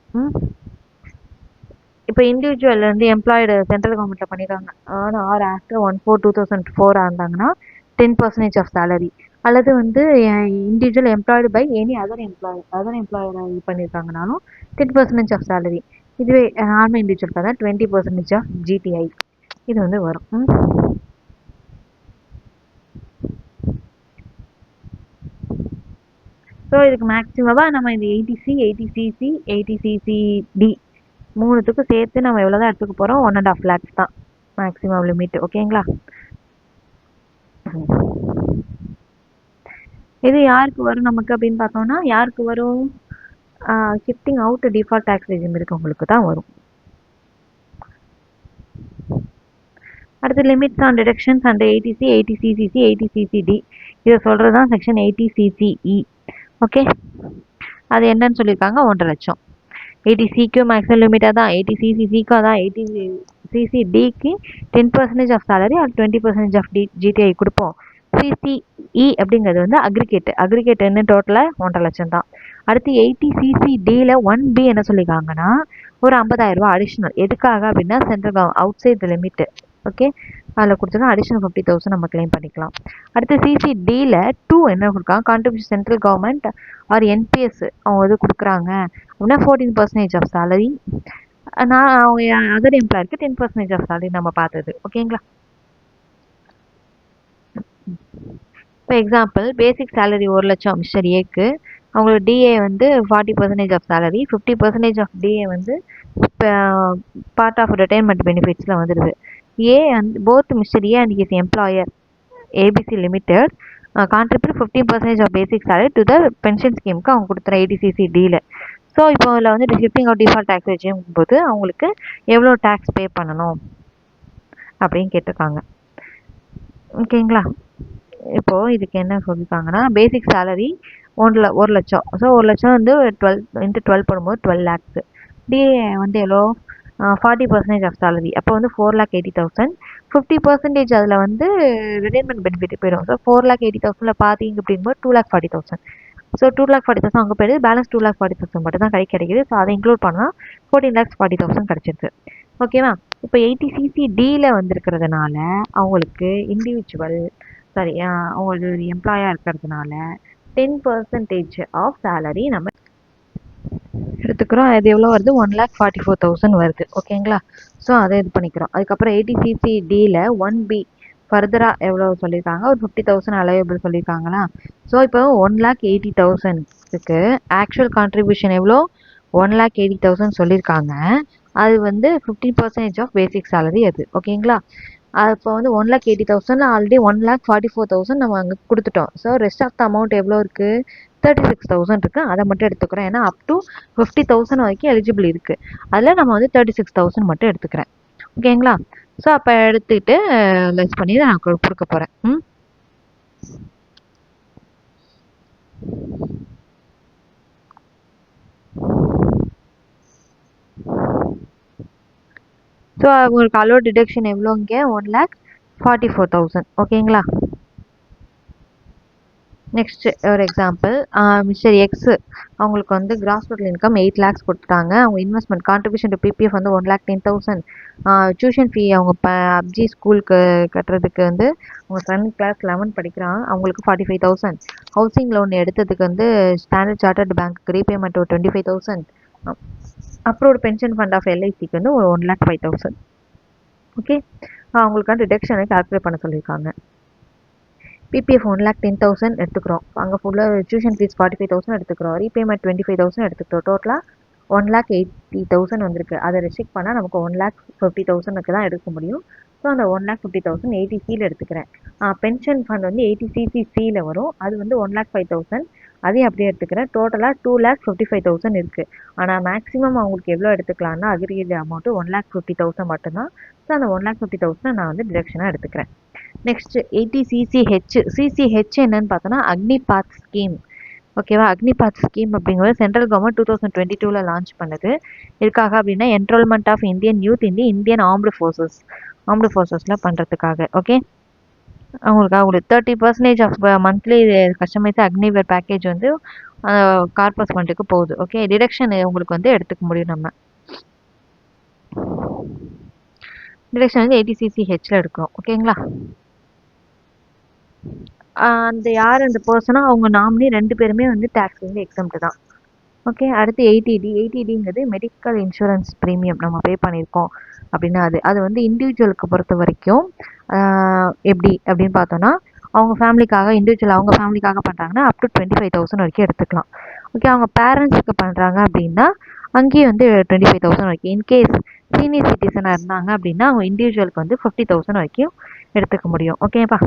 இப்போ இண்டிவிஜுவல் வந்து எம்ப்ளாய்டு சென்ட்ரல் கவர்மெண்ட்டில் பண்ணியிருக்காங்க ஆனால் ஆர் ஆஃப்டர் 1/4/2004 இருந்தாங்கன்னா 10% ஆஃப் சேலரி, அல்லது வந்து individual employed by any other employer இது பண்ணியிருக்காங்கனாலும் 10% ஆஃப் சேலரி. இதுவே நார்மல் இண்டிவிஜுவலுக்கு தான் 20% ஆஃப் GTI இது வந்து வரும். ஸோ இதுக்கு மேக்ஸிமமாக நம்ம இந்த 80C, 80CC, 80CCD மூணுத்துக்கும் சேர்த்து நம்ம எவ்வளோ தான் எடுத்துக்க போகிறோம், 1.5 lakhs தான் மேக்ஸிமம் லிமிட். ஓகேங்களா? இது யாருக்கு வரும் நமக்கு அப்படின்னு பார்த்தோம்னா, யாருக்கு வரும், shifting out default tax regime இருக்கவங்களுக்கு தான் வரும். அடுத்து limits on deductions and 80C, 80CCC, 80CCD இதை சொல்கிறது தான் செக்ஷன் 80CCE. ஓகே, அது என்னன்னு சொல்லியிருக்காங்க, 1.5 லட்சம். 80Cக்கு மேக்ஸிமம் லிமிட்டாக தான், 80CCCக்கு அதான், 80CCDக்கு 10% ஆஃப் சேலரி அது 20% ஆஃப் GTI கொடுப்போம். CCE அப்படிங்கிறது வந்து அக்ரிகேட் என்ன டோட்டலாக 1.5 லட்சம் தான். அடுத்து 80CCDயில் 1B என்ன சொல்லியிருக்காங்கன்னா, ஒரு 50,000 ரூபா அடிஷ்னல். எதுக்காக அப்படின்னா central outside limit. Okay, அதில் கொடுத்தோன்னா அடிஷ்னல் 50,000 நம்ம கிளைம் பண்ணிக்கலாம். அடுத்து CCDயில் 2 என்ன கொடுக்காங்க, contribution central government or NPS அவங்க இது கொடுக்குறாங்க அப்படின்னா 14% ஆஃப் சேலரி. நான் அவங்க அதர் எம்ப்ளாயருக்கு 10% ஆஃப் சேலரி நம்ம பார்த்தது. ஓகேங்களா? இப்போ எக்ஸாம்பிள் பேசிக் சேலரி 1 லட்சம் மிஸ்டர் ஏக்கு, அவங்களோட டிஏ வந்து 40% ஆஃப் சேலரி, 50% ஆஃப் டிஏ வந்து பார்ட் ஆஃப் ரிட்டைர்மெண்ட் பெனிஃபிட்ஸில் வந்துடுது. A and both mister A and is employer ABC limited contribute 15% of basic salary to the pension ஸ்கீமுக்கு அவங்க கொடுத்துற 80CCDயில். ஸோ இப்போ இதில் வந்து ஷிஃப்டிங் ஆஃப் டிஃபால்ட் டேக்ஸ் வச்சும் போது அவங்களுக்கு எவ்வளோ டேக்ஸ் பே பண்ணணும் அப்படின்னு கேட்டிருக்காங்க. ஓகேங்களா? இப்போது இதுக்கு என்ன சொல்லியிருக்காங்கன்னா, பேசிக் சேலரி 1 லட்சம். ஸோ 1 லட்சம் வந்து 12 போடும்போது 12 lakhs. டிஏ வந்து எவ்வளோ, 40% ஆஃப் சேலரி, அப்போ வந்து 4,80,000. 50% அதில் வந்து ரிட்டைர்மெண்ட் பெனிஃபிட் போயிடும். ஸோ 4,80,000 பார்த்தீங்க அப்படிங்கும்போது 2,40,000. ஸோ 2,40,000 அங்கே போயிடுது, பேலன்ஸ் 2,40,000 மட்டும் தான் கிடைக்குது. ஸோ அதை இன்க்ளூட் பண்ணால் 14,40,000 கிடச்சிருக்கு. ஓகேவா? இப்போ 80CCDயில் வந்திருக்கிறதுனால அவங்களுக்கு இண்டிவிஜுவல் அவங்களுக்கு எம்ப்ளாயாக இருக்கிறதுனால 10% ஆஃப் சேலரி நம்ம எடுத்துக்கிறோம். அது எவ்வளோ வருது, 1,44,000 வருது. ஓகேங்களா? ஸோ அதை இது பண்ணிக்கிறோம். அதுக்கப்புறம் 80CCDயில் 1B ஃபர்தராக எவ்வளோ சொல்லியிருக்காங்க, ஒரு 50,000 அலைவபிள் சொல்லியிருக்காங்களா. ஸோ இப்போ 1,80,000க்கு ஆக்சுவல் கான்ட்ரிபியூஷன் எவ்வளோ, 1,80,000 சொல்லியிருக்காங்க. அது வந்து 15% ஆஃப் பேசிக் சேலரி அது. ஓகேங்களா? இப்போ வந்து 1,80,000 ஆல்ரெடி 1,44,000 நம்ம அங்கே கொடுத்துட்டோம். So rest of the amount எவ்வளோ இருக்குது? 36,000 இருக்குது. அதை மட்டும் எடுத்துக்கிறோம். ஏன்னா அப் டு 50,000 வரைக்கும் எலிஜிபிள் இருக்குது. அதில் நம்ம வந்து 36,000 மட்டும் எடுத்துக்கிறேன். ஓகேங்களா? ஸோ அப்போ எடுத்துக்கிட்டு லெஸ் பண்ணி நான் கொடுக்க போகிறேன். ஸோ உங்களுக்கு அலோட் டிடக்ஷன் எவ்வளோ இங்கே? 1,44,000. ஓகேங்களா? நெக்ஸ்ட் ஒரு எக்ஸாம்பிள், மிஸ்டர் எக்ஸ் அவங்களுக்கு வந்து கிராஸ் டோட்டல் இன்கம் 8 lakhs கொடுத்துட்டாங்க. அவங்க இன்வெஸ்ட்மெண்ட் கான்ட்ரிபியூஷன் டு பிபிஎஃப் வந்து 1,10,000. டியூஷன் ஃபீ அவங்க அப்ஜி ஸ்கூலுக்கு கட்டுறதுக்கு வந்து அவங்க சன் கிளாஸ் 11 படிக்கிறான், அவங்களுக்கு 45,000. ஹவுசிங் லோன் எடுத்ததுக்கு வந்து ஸ்டாண்டர்ட் சார்ட்டர்ட் பேங்க்கு ரீபேமெண்ட் ஒரு 25,000. அப்ரூவ்டு பென்ஷன் ஃபண்ட் ஆஃப் எல்ஐசிக்கு வந்து ஒரு 1,05,000. ஓகே, அவங்களுக்கான டிடக்ஷனை கால்குலேட் பண்ண சொல்லியிருக்காங்க. பிபிஎஃப் 1,10,000 எடுத்துக்கிறோம். அங்கே ஃபுல்லாக டியூஷன் ஃபீஸ் 45,000 எடுத்துக்கிறோம். ரீபேமெண்ட் 25,000 எடுத்துக்கிறோம். டோட்டலாக 1,80,000 வந்திருக்கு. அதை ரெஸ்ட்ரிக்ட் பண்ணால் நமக்கு 1,50,000க்கு தான் எடுக்க முடியும். ஸோ அந்த 1,50,000 80Cயில் எடுத்துக்கிறேன். பென்ஷன் ஃபண்ட் வந்து 80CCCயில் வரும். அது வந்து 1,05,000. அதையும் அப்படியே எடுத்துக்கிறேன். டோட்டலாக 2,55,000 இருக்குது. ஆனால் மேக்ஸிமம் அவங்களுக்கு எவ்வளோ எடுத்துக்கலாம்னா அக்ரிகேட் அமௌண்ட்டு 1,50,000 மட்டும்தான். ஸோ அந்த 1,50,000 நான் வந்து டிடக்ஷனாக எடுத்துக்கிறேன். Next 80CCH. சிசிஹெச் என்னன்னு பார்த்தோன்னா அக்னிபாத் ஸ்கீம். ஓகேவா? அக்னிபாத் ஸ்கீம் அப்படிங்கிறது சென்ட்ரல் கவர்மெண்ட் 2022 லான்ச் பண்ணுது. எதுக்காக அப்படின்னா enrolment of Indian youth in the Indian armed ஃபோர்ஸஸில் பண்ணுறதுக்காக. ஓகே, அவங்களுக்கு 30% of monthly customise Agniveer package வந்து கார்பஸ் ஃபண்டுக்கு போகுது. ஓகே, டிடக்ஷன் உங்களுக்கு வந்து எடுத்துக்க முடியும். நம்ம டிடக்ஷன் வந்து 80CCHல எடுக்கிறோம். ஓகேங்களா? அந்த யார் அந்த பர்சனோ அவங்க நாமினி 2 பேருமே வந்து டேக்ஸ் வந்து எக்ஸம்ட் தான். ஓகே, அடுத்து 80Dங்கிறது மெடிக்கல் இன்சூரன்ஸ் ப்ரீமியம் நம்ம பே பண்ணியிருக்கோம் அப்படின்னா அது வந்து இண்டிவிஜுவலுக்கு பொறுத்த வரைக்கும் எப்படி அப்படின்னு பார்த்தோன்னா அவங்க ஃபேமிலிக்காக பண்ணுறாங்கன்னா அப் டு 25,000 வரைக்கும் எடுத்துக்கலாம். ஓகே, அவங்க பேரண்ட்ஸுக்கு பண்ணுறாங்க அப்படின்னா அங்கேயும் வந்து 25,000 வரைக்கும். இன்கேஸ் சீனியர் சிட்டிசனாக இருந்தாங்க அப்படின்னா அவங்க இண்டிவிஜுவலுக்கு வந்து 50,000 வரைக்கும் எடுத்துக்க முடியும். ஓகேப்பா?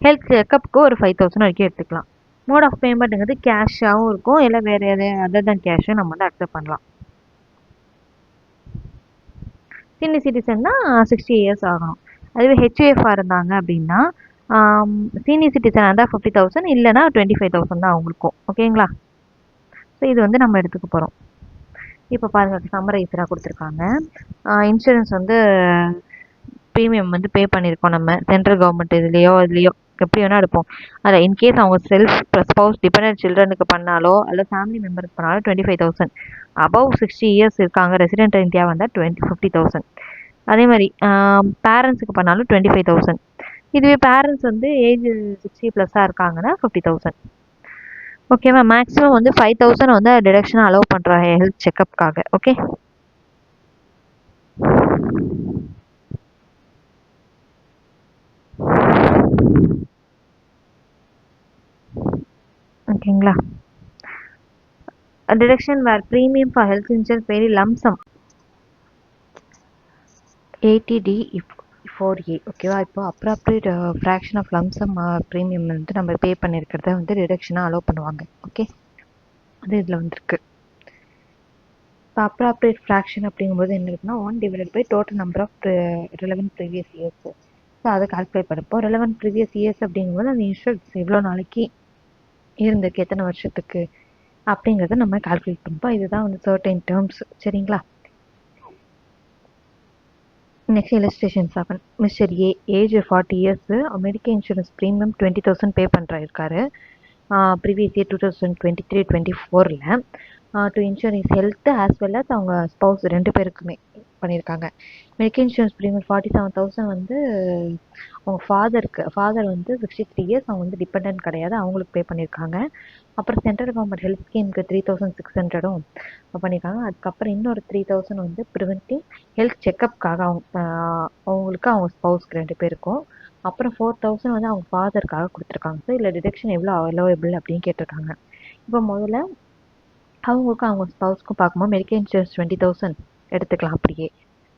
ஹெல்த் செக்கப்புக்கு ஒரு 5,000 வரைக்கும் எடுத்துக்கலாம். மோட் ஆஃப் பேமெண்ட்டுங்கிறது கேஷாகவும் இருக்கும், இல்லை வேறு எதாவது அதர் தேன் கேஷும் நம்ம வந்து அக்செப்ட் பண்ணலாம். சீனியர் சிட்டிசன்னா 60 years ஆகணும். அதுவே ஹெச்யூஎஃப்ஆர் இருந்தாங்க அப்படின்னா சீனியர் சிட்டிசன் இருந்தால் 50,000, இல்லைனா 25,000 தான் அவங்களுக்கும். ஓகேங்களா? ஸோ இது வந்து நம்ம எடுத்துக்க போகிறோம். இப்போ பாருங்கள், சம்மரைஸராக கொடுத்துருக்காங்க. இன்சூரன்ஸ் வந்து ப்ரீமியம் வந்து பே பண்ணியிருக்கோம் நம்ம சென்ட்ரல் கவர்மெண்ட் இதுலேயோ எப்படி வேணால் எடுப்போம். அதில் இன்கேஸ் அவங்க செல்ஃப் ஸ்பவுஸ் டிபெண்டன்ட் சில்ட்ரனுக்கு பண்ணாலோ அல்ல ஃபேமிலி மெம்பருக்கு பண்ணாலும் 25,000. அபவ் 60 years இருக்காங்க ரெசிடென்ட் இந்தியா வந்தால் 50,000. அதே மாதிரி பேரண்ட்ஸுக்கு பண்ணாலும் 25,000. இதுவே பேரண்ட்ஸ் வந்து ஏஜ் 60+ இருக்காங்கன்னா 50,000. ஓகேவா? மேக்ஸிமம் வந்து 5,000 வந்து டிடக்ஷன் அலோவ் பண்ணுறோம் ஹெல்த் செக்கப்புக்காக. ஓகே, ஓகேங்களா? Deduction where premium for health insurance very lump sum 80D4A. ஓகேவா? இப்போ appropriate fraction of lump sum premium வந்து நம்ம பே பண்ணியிருக்கிறத வந்து டிடக்ஷனாக அலோவ் பண்ணுவாங்க. ஓகே, அது இதில் வந்துருக்கு. இப்போ அப்ராப்ரியேட் ஃப்ராக்ஷன் அப்படிங்கும்போது என்ன இருக்குன்னா 1 / total number of relevant previous years. So அதை கால்குலேட் பண்ணப்போ relevant previous years அப்படிங்கும்போது அந்த இன்சூரன்ஸ் எவ்வளோ நாளைக்கு இருந்திருக்கு, எத்தனை வருஷத்துக்கு அப்படிங்கிறத நம்ம கால்குலேட் பண்ணிப்போம். இதுதான் வந்து சர்டைன் டேர்ம்ஸ். சரிங்களா? Next illustration 7. Mister A age 40 years, medical insurance premium 20,000 pay பண்ணுறாரு previous year 2023-24 to insure is health as well as அவங்க ஸ்பவுஸ் 2 பேருக்குமே பண்ணியிருக்காங்க. மெடிக்கல் இன்சூரன்ஸ் ப்ரீமியம் 47,000 வந்து அவங்க ஃபாதர் வந்து 63 years, அவங்க வந்து டிபெண்ட் கிடையாது, அவங்களுக்கு பே பண்ணியிருக்காங்க. அப்புறம் சென்ட்ரல் கவர்மெண்ட் ஹெல்த் ஸ்கீமுக்கு 3,600 பண்ணியிருக்காங்க. அதுக்கப்புறம் இன்னொரு 3,000 வந்து ப்ரிவென்டிவ் ஹெல்த் செக்கப்புக்காக அவங்களுக்கு அவங்க ஸ்பவுஸ்க்கு 2 பேருக்கும். அப்புறம் 4,000 வந்து அவங்க ஃபாதருக்காக கொடுத்துருக்காங்க. ஸோ இதில் டிடக்ஷன் எவ்வளோ அலோவபிள் அப்படின்னு கேட்டிருக்காங்க. இப்போ முதல்ல அவங்களுக்கும் அவங்க ஸ்பௌஸ்க்கும் பார்க்கும்போது மெடிக்கல் இன்சூரன்ஸ் 20,000 எடுத்துக்கலாம் அப்படியே.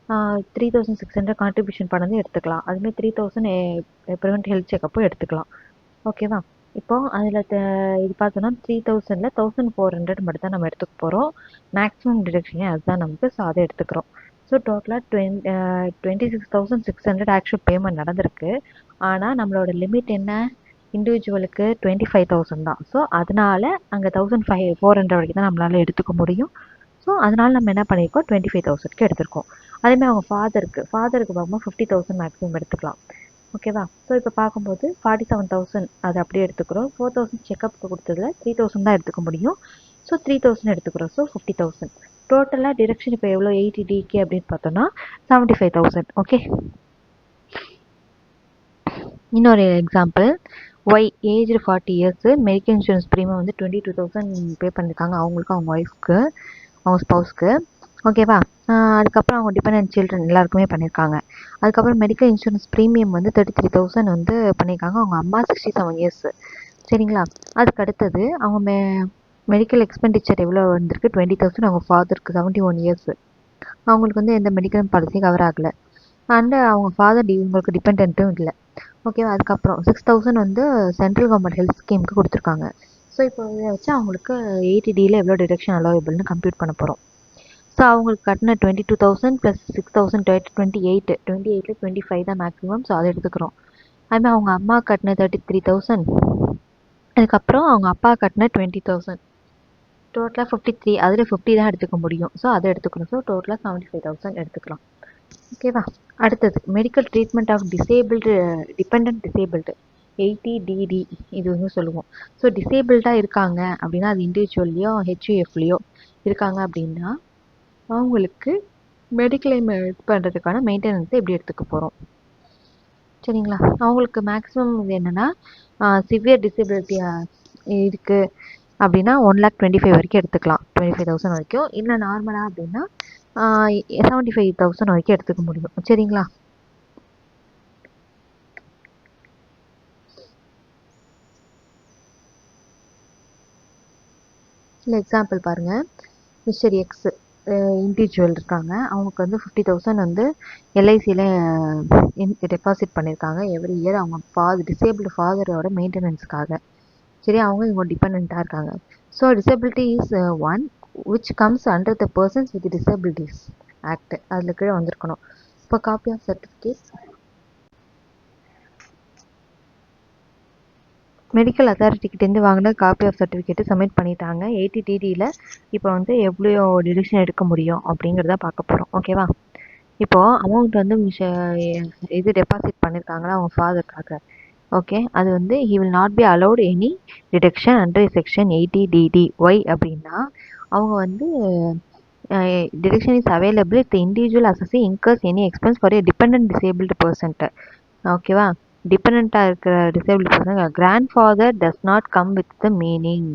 3,600 கான்ட்ரிபியூஷன் பண்ணது எடுத்துக்கலாம். அதுமாதிரி 3,000 ப்ரிவென்ட் ஹெல்த் செக்கப்பும் எடுத்துக்கலாம். ஓகேவா? இப்போ அதில் இது பார்த்தோன்னா 3,000ல் 1,400 மட்டும் தான் நம்ம எடுத்துக்க போகிறோம். மேக்ஸிமம் டிடக்ஷனே அதுதான் நமக்கு. ஸோ அதை எடுத்துக்கிறோம். ஸோ டோட்டலாக 26,600 ஆக்சுவல் பேமெண்ட் நடந்திருக்கு. ஆனால் நம்மளோட லிமிட் என்ன? இண்டிவிஜுவலுக்கு 25,000 தான். ஸோ அதனால அங்கே 1,400 வரைக்கும் தான் நம்மளால எடுத்துக்க முடியும். ஸோ அதனால நம்ம என்ன பண்ணியிருக்கோம்? 25,000க்கு எடுத்திருக்கோம். அதேமாதிரி அவங்க ஃபாதருக்கு பார்க்கும்போது 50,000 மேக்ஸிமம் எடுத்துக்கலாம். ஓகேவா? ஸோ இப்போ பார்க்கும்போது 47,000 அது அப்படியே எடுத்துக்கிறோம். 4,000 செக்கப்புக்கு கொடுத்ததுல 3,000 தான் எடுத்துக்க முடியும். ஸோ 3,000 எடுத்துக்கிறோம். ஸோ 50,000. டோட்டலாக டிடக்ஷன் இப்போ எவ்வளோ 80 DK அப்படின்னு பார்த்தோன்னா 75,000. ஓகே. இன்னொரு example, Y age 40 years medical insurance premium வந்து 22,000 பே பண்ணியிருக்காங்க அவங்களுக்கு, அவங்க ஒய்ஃப்க்கு, அவங்க ஸ்பௌஸ்க்கு. ஓகேவா? அதுக்கப்புறம் அவங்க டிபெண்டன்ட் சில்ட்ரன் எல்லாருக்குமே பண்ணியிருக்காங்க. அதுக்கப்புறம் மெடிக்கல் இன்சூரன்ஸ் ப்ரீமியம் வந்து 33,000 வந்து பண்ணியிருக்காங்க அவங்க அம்மா 67 இயர்ஸு. சரிங்களா? அதுக்கு அடுத்தது அவங்க மெடிக்கல் எக்ஸ்பெண்டிச்சர் எவ்வளோ வந்திருக்கு? 20,000 அவங்க ஃபாதருக்கு 71 இயர்ஸு. அவங்களுக்கு வந்து எந்த மெடிக்கல் பாலிசியும் கவர் ஆகலை. அண்டு அவங்க ஃபாதர் உங்களுக்கு டிபெண்ட்டும் இல்லை. ஓகேவா? அதுக்கப்புறம் 6,000 வந்து சென்ட்ரல் கவர்மெண்ட் ஹெல்த் ஸ்கீமுக்கு கொடுத்துருக்காங்க. ஸோ இப்போ இதை வச்சு அவங்களுக்கு 80Dயில் எவ்வளோ டிடக்ஷன் அலோவபிள்னு கம்ப்யூட் பண்ண போகிறோம். ஸோ அவங்களுக்கு கட்டின 22,000 + 6,000 28. 28ல் 25 தான் மேக்ஸிமம். ஸோ அதை எடுத்துக்கிறோம். அதுமாதிரி அவங்க அம்மா கட்டின 33,000. அதுக்கப்புறம் அவங்க அப்பா கட்டின 20,000. டோட்டலாக 53. அதில் 50 தான் எடுத்துக்க முடியும். ஸோ அதை எடுத்துக்கணும். ஸோ டோட்டலாக 75,000 எடுத்துக்கலாம். ஓகேவா? அடுத்தது medical treatment of dependent disabled 80DD இது வந்து சொல்லுவோம். ஸோ டிசேபிள்டாக இருக்காங்க அப்படின்னா அது இண்டிவிஜுவல்லையோ ஹெச்யூஎஃப்லையோ இருக்காங்க அப்படின்னா அவங்களுக்கு மெடிக்ளைம் இது பண்ணுறதுக்கான மெயின்டெனன்ஸை எப்படி எடுத்துக்க போகிறோம்? சரிங்களா? அவங்களுக்கு மேக்ஸிமம் இது என்னென்னா சிவியர் டிசபிலிட்டியாக இருக்குது அப்படின்னா 1,25,000 வரைக்கும் எடுத்துக்கலாம். 25,000 வரைக்கும். இல்லை நார்மலாக அப்படின்னா 75,000 வரைக்கும் எடுத்துக்க முடியும். சரிங்களா? இல்லை எக்ஸாம்பிள் பாருங்கள். மிஸ்டர் எக்ஸ் இண்டிவிஜுவல் இருக்காங்க. அவங்களுக்கு வந்து 50,000 வந்து எல்ஐசியில் டெபாசிட் பண்ணியிருக்காங்க எவ்ரி இயர் அவங்க டிசேபிள்டு ஃபாதரோட மெயின்டெனன்ஸ்க்காக. சரி, அவங்க இவங்க டிபெண்ட்டாக இருக்காங்க. So disability is one which comes under the persons with disabilities act. அதில் கீழே வந்திருக்கணும். இப்போ காப்பி ஆஃப் சர்டிஃபிகேட் மெடிக்கல் அத்தாரிட்டிக்கிட்டேருந்து வாங்கின காப்பி ஆஃப் சர்டிஃபிகேட்டு சப்மிட் பண்ணிட்டாங்க. 80DDயில் இப்போ வந்து எவ்வளோ டிடக்ஷன் எடுக்க முடியும் அப்படிங்கிறத பார்க்க போகிறோம். ஓகேவா? இப்போது அமௌண்ட் வந்து இது டெபாசிட் பண்ணியிருக்காங்களா அவங்க ஃபாதருக்காக. ஓகே, அது வந்து he will not be allowed any deduction under section 80DD. Why அப்படின்னா அவங்க வந்து deduction is available if the individual assessee incurs any expense for a dependent disabled person. ஓகேவா? டிபெண்ட்டாக இருக்கிற disable person grand father does not come with the meaning.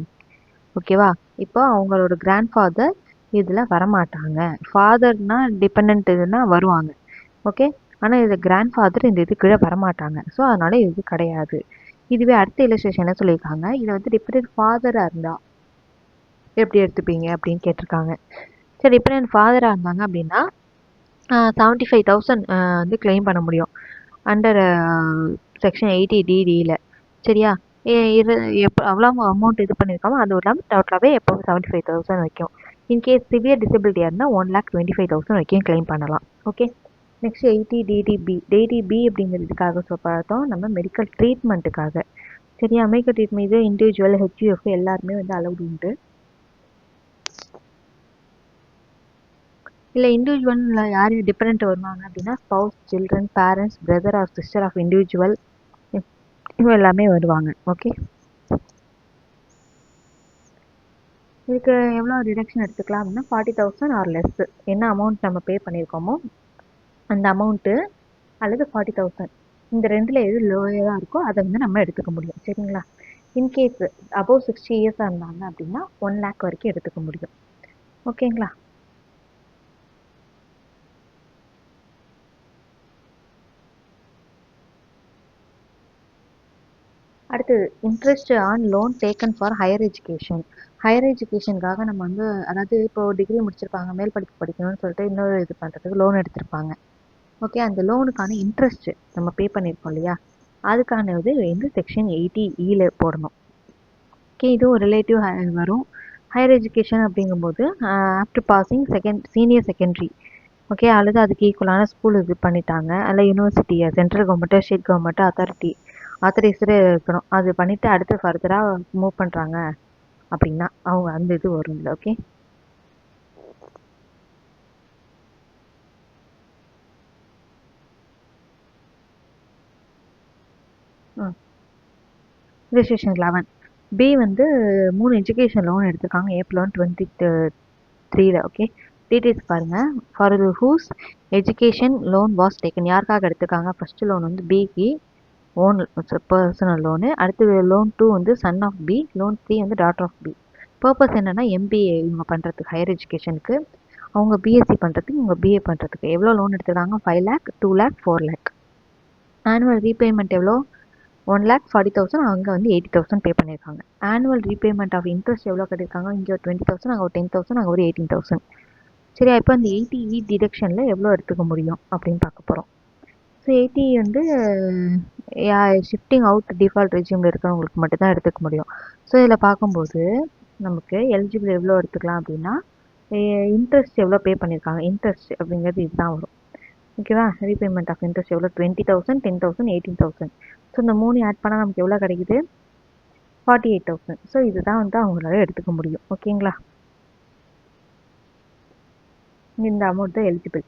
ஓகேவா? இப்போ அவங்களோட கிராண்ட் ஃபாதர் இதில் வரமாட்டாங்க. ஃபாதர்னா டிபெண்ட் இதுனா வருவாங்க. ஓகே, ஆனால் இது கிராண்ட் ஃபாதர் இந்த இது கீழே வரமாட்டாங்க. ஸோ அதனால இது கிடையாது. இதுவே அடுத்த இல்லஸ்ட்ரேஷன் என்ன சொல்லியிருக்காங்க? இதை வந்து டிபெண்ட் ஃபாதராக இருந்தால் எப்படி எடுத்துப்பீங்க அப்படின்னு கேட்டிருக்காங்க. சரி, டிபெண்ட் ஃபாதராக இருந்தாங்க அப்படின்னா 75,000 வந்து கிளைம் பண்ண முடியும் அண்டர் செக்ஷன் 80DDயில். சரியா? அவ்வளோ அமௌண்ட் இது பண்ணியிருக்காமோ அது இல்லாமல் டோட்டலாகவே எப்போவும் 75,000 வரைக்கும். இன்கேஸ் சிவியர் டிசபிலிட்டியாக இருந்தால் 1,25,000 வரைக்கும் கிளைம் பண்ணலாம். ஓகே. Next 80DDB. DDB அப்படிங்கிறதுக்காக பார்த்தோம் நம்ம மெடிக்கல் ட்ரீட்மெண்ட்டுக்காக. சரியா? மெடிக்கல் ட்ரீட்மெண்ட் இது இண்டிவிஜுவல் ஹெச்யூஎஃப் எல்லாருமே வந்து அலௌடு உண்டு. இல்லை இண்டிவிஜுவலில் யார் டிபெண்ட் வருவாங்க அப்படின்னா spouse, children, parents, brother or sister of individual இவங்க எல்லாமே வருவாங்க. ஓகே, இதுக்கு எவ்வளோ டிடக்ஷன் எடுத்துக்கலாம் அப்படின்னா 40,000 ஆர் லெஸ். என்ன அமௌண்ட் நம்ம பே பண்ணியிருக்கோமோ அந்த அமௌண்ட்டு அல்லது 40,000 இந்த ரெண்டில் எது லோயராக இருக்கோ அதை வந்து நம்ம எடுத்துக்க முடியும். சரிங்களா? இன்கேஸ் அபோவ் 60 இயர்ஸாக இருந்தாங்க அப்படின்னா 1 lakh வரைக்கும் எடுத்துக்க முடியும். ஓகேங்களா? அடுத்தது interest on loan taken for higher education. Higher எஜுகேஷனுக்காக நம்ம வந்து அதாவது இப்போ டிகிரி முடிச்சிருப்பாங்க, மேல் படிப்பு படிக்கணும்னு சொல்லிட்டு இன்னொரு இது பண்ணுறதுக்கு லோன் எடுத்திருப்பாங்க. ஓகே, அந்த லோனுக்கான இன்ட்ரெஸ்ட் நம்ம பே பண்ணியிருக்கோம் இல்லையா, அதுக்கான இது வந்து செக்ஷன் 80E போடணும். ஓகே, இதுவும் ரிலேட்டிவ் வரும். ஹையர் எஜுகேஷன் அப்படிங்கும்போது after passing senior secondary, okay, அல்லது அதுக்கு ஈக்குவலான ஸ்கூல் இது பண்ணிட்டாங்க, அல்ல யூனிவர்சிட்டி சென்ட்ரல் கவர்மெண்ட்டோ ஸ்டேட் கவர்மெண்ட்டோ ஆத்தரைஸ்டு இருக்கணும். அது பண்ணிவிட்டு அடுத்து ஃபர்தராக மூவ் பண்ணுறாங்க அப்படின்னா அவங்க அந்த இது வரும் இல்லை. Okay, registration 11. பி வந்து 3 எஜுகேஷன் லோன் எடுத்திருக்காங்க ஏப்ரல் 2023. ஓகே, டீட்டெயில்ஸ் பாருங்கள். For whose education loan was taken, யாருக்காக எடுத்திருக்காங்க? ஃபஸ்ட்டு லோன் வந்து பிக்கு ஓன் பர்சனல் லோனு, அடுத்து லோன் 2 வந்து சன் ஆஃப் பி, லோன் 3 வந்து டாட்டர் ஆஃப் பி. பர்பஸ் என்னென்னா எம்பிஏ இவங்க பண்ணுறதுக்கு, ஹையர் எஜுகேஷனுக்கு, அவங்க பிஎஸ்சி பண்ணுறதுக்கு, இவங்க பிஏ பண்ணுறதுக்கு. எவ்வளோ லோன் எடுத்துருக்காங்க? 5 lakh, 2 lakh, 4 lakh. Annual repayment எவ்வளோ? 1,40,000, அவங்க வந்து 80,000 பே பண்ணியிருக்காங்க. ஆனுவல் ரீபேமெண்ட் ஆஃப் இன்ட்ரெஸ்ட் எவ்வளோ கட்டியிருக்காங்க? இங்கே ஒரு 20,000, அங்கே ஒரு 10,000, அங்கே ஒரு 18,000. சரியா, இப்போ அந்த 80E டிடக்ஷனில் எவ்வளோ எடுத்துக்க முடியும் அப்படின்னு பார்க்க போகிறோம். ஸோ 80 வந்து ஷிஃப்டிங் அவுட் டிஃபால்ட் ரெஜியூமில் இருக்கிறவங்களுக்கு மட்டும்தான் எடுத்துக்க முடியும். ஸோ இதில் பார்க்கும்போது நமக்கு எலிஜிபிள் எவ்வளோ எடுத்துக்கலாம் அப்படின்னா, இன்ட்ரெஸ்ட் எவ்வளோ பே பண்ணியிருக்காங்க, இன்ட்ரெஸ்ட் அப்படிங்கிறது இதுதான் வரும். ஓகேவா, ரீபேமெண்ட் ஆஃப் இன்ட்ரெஸ்ட் எவ்வளோ? 20,000, 10,000, 18,000. ஸோ இந்த 3 ஆட் பண்ணால் நமக்கு எவ்வளோ கிடைக்குது? 48,000. ஸோ இதுதான் வந்து அவங்களால எடுத்துக்க முடியும். ஓகேங்களா, இந்த அமௌண்ட் தான் எலிஜிபிள்.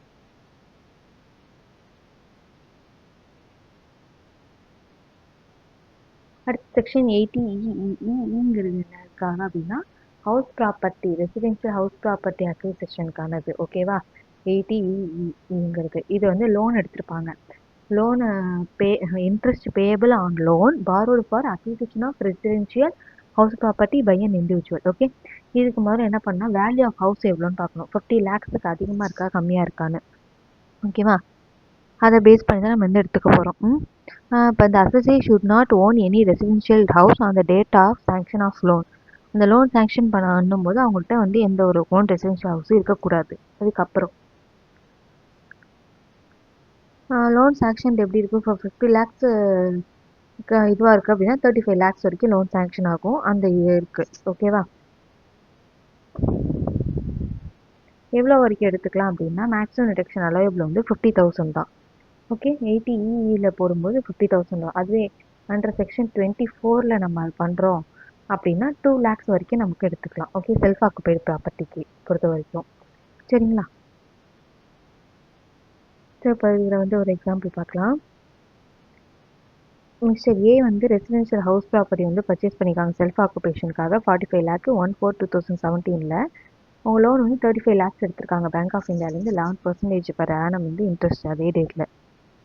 அடுத்து செக்ஷன் 80Eங்கிறது என்னக்காக அப்படின்னா, house property, residential house property அக்விசிஷனுக்கானது. ஓகேவா, 80Eங்கிறது இது வந்து லோன் எடுத்திருப்பாங்க. Loan interest payable on loan borrowed for acquisition of residential house property by an individual. Okay, இதுக்கு முதல்ல என்ன பண்ணால் வேல்யூ ஆஃப் ஹவுஸ் எவ்வளோன்னு பார்க்கணும். 50 lakhsக்கு அதிகமாக இருக்கா கம்மியாக இருக்கான்னு. ஓகேவா, அதை பேஸ் பண்ணி தான் நம்ம வந்து எடுத்துக்க போகிறோம். இப்போ இந்த assessee should not own any residential house on the date of sanction of loan. அந்த லோன் சாங்ஷன் பண்ணும் போது அவங்கள்ட்ட வந்து எந்த ஒரு ஓன் ரெசிடென்ஷியல் ஹவுஸும் இருக்கக்கூடாது. அதுக்கப்புறம் லோன் சாங்ஷன் எப்படி இருக்கும்? இப்போ 50 lakhs இதுவாக இருக்குது அப்படின்னா 35 lakhs வரைக்கும் லோன் சாங்ஷன் ஆகும் அந்த இயருக்கு. ஓகேவா, எவ்வளோ வரைக்கும் எடுத்துக்கலாம் அப்படின்னா மேக்ஸிமம் டிடக்ஷன் அலோயபிள் வந்து 50,000 தான். ஓகே, 80Eயில் போடும்போது 50,000 தான். அதுவே அண்டர் செக்ஷன் 24ல் நம்ம அது பண்ணுறோம் அப்படின்னா 2 lakhs வரைக்கும் நமக்கு எடுத்துக்கலாம். ஓகே, செல்ஃப் ஆக்குபைடு ப்ராப்பர்ட்டிக்கு பொறுத்த வரைக்கும். சரிங்களா, ஸோ இப்போ இதில் வந்து ஒரு எக்ஸாம்பிள் பார்க்கலாம். மிஸ்டர் ஏ வந்து ரெசிடென்ஷியல் ஹவுஸ் ப்ராப்பர்ட்டி வந்து பர்ச்சேஸ் பண்ணியிருக்காங்க செல்ஃப் ஆக்குபேஷனுக்காக 45 lakh 1/4/2017. அவங்க லோன் வந்து 35 lakhs எடுத்திருக்காங்க பேங்க் ஆஃப் இந்தியாவிலேருந்து 11% per annum வந்து இன்ட்ரெஸ்ட் அதே டேட்டில்.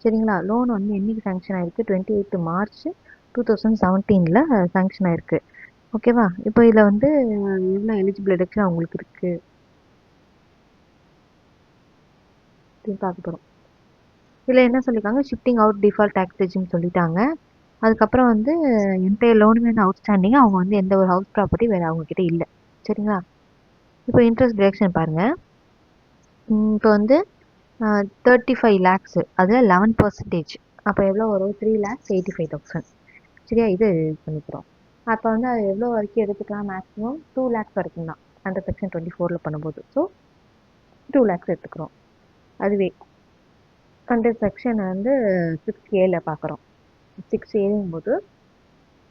சரிங்களா, லோன் வந்து என்றைக்கு சாங்ஷன் ஆகிருக்கு? 28 March 2017 சாங்ஷன் ஆகிருக்கு. ஓகேவா, இப்போ இதில் வந்து எவ்வளோ எலிஜிபிள் டிடக்ஷன் அவங்களுக்கு இருக்குது அப்படின்னு பார்க்க போகிறோம். இதில் என்ன சொல்லியிருக்காங்க? Shifting out default tax regime சொல்லிட்டாங்க. அதுக்கப்புறம் வந்து என்டையர் லோனுமே வந்து அவுட்ஸ்டாண்டிங்காக அவங்க வந்து எந்த ஒரு ஹவுஸ் ப்ராப்பர்ட்டி வேறு அவங்கக்கிட்ட இல்லை. சரிங்களா, இப்போ இன்ட்ரெஸ்ட் டிடக்ஷன் பாருங்கள். இப்போ வந்து 35 lakhs அதில் 11%. அப்போ எவ்வளோ வரும்? 3,85,000. சரியா, இது பண்ணிக்கிறோம். அப்போ வந்து அது எவ்வளோ வரைக்கும் எடுத்துக்கலாம்? மேக்ஸிமம் 2 lakhs வரைக்கும் தான் அண்டர் செக்ஷன் 24ல் பண்ணும்போது. ஸோ 2 lakhs எடுத்துக்கிறோம். அதுவே அண்டர் செக்ஷன் வந்து 6A பார்க்குறோம். 6Aங்கும்போது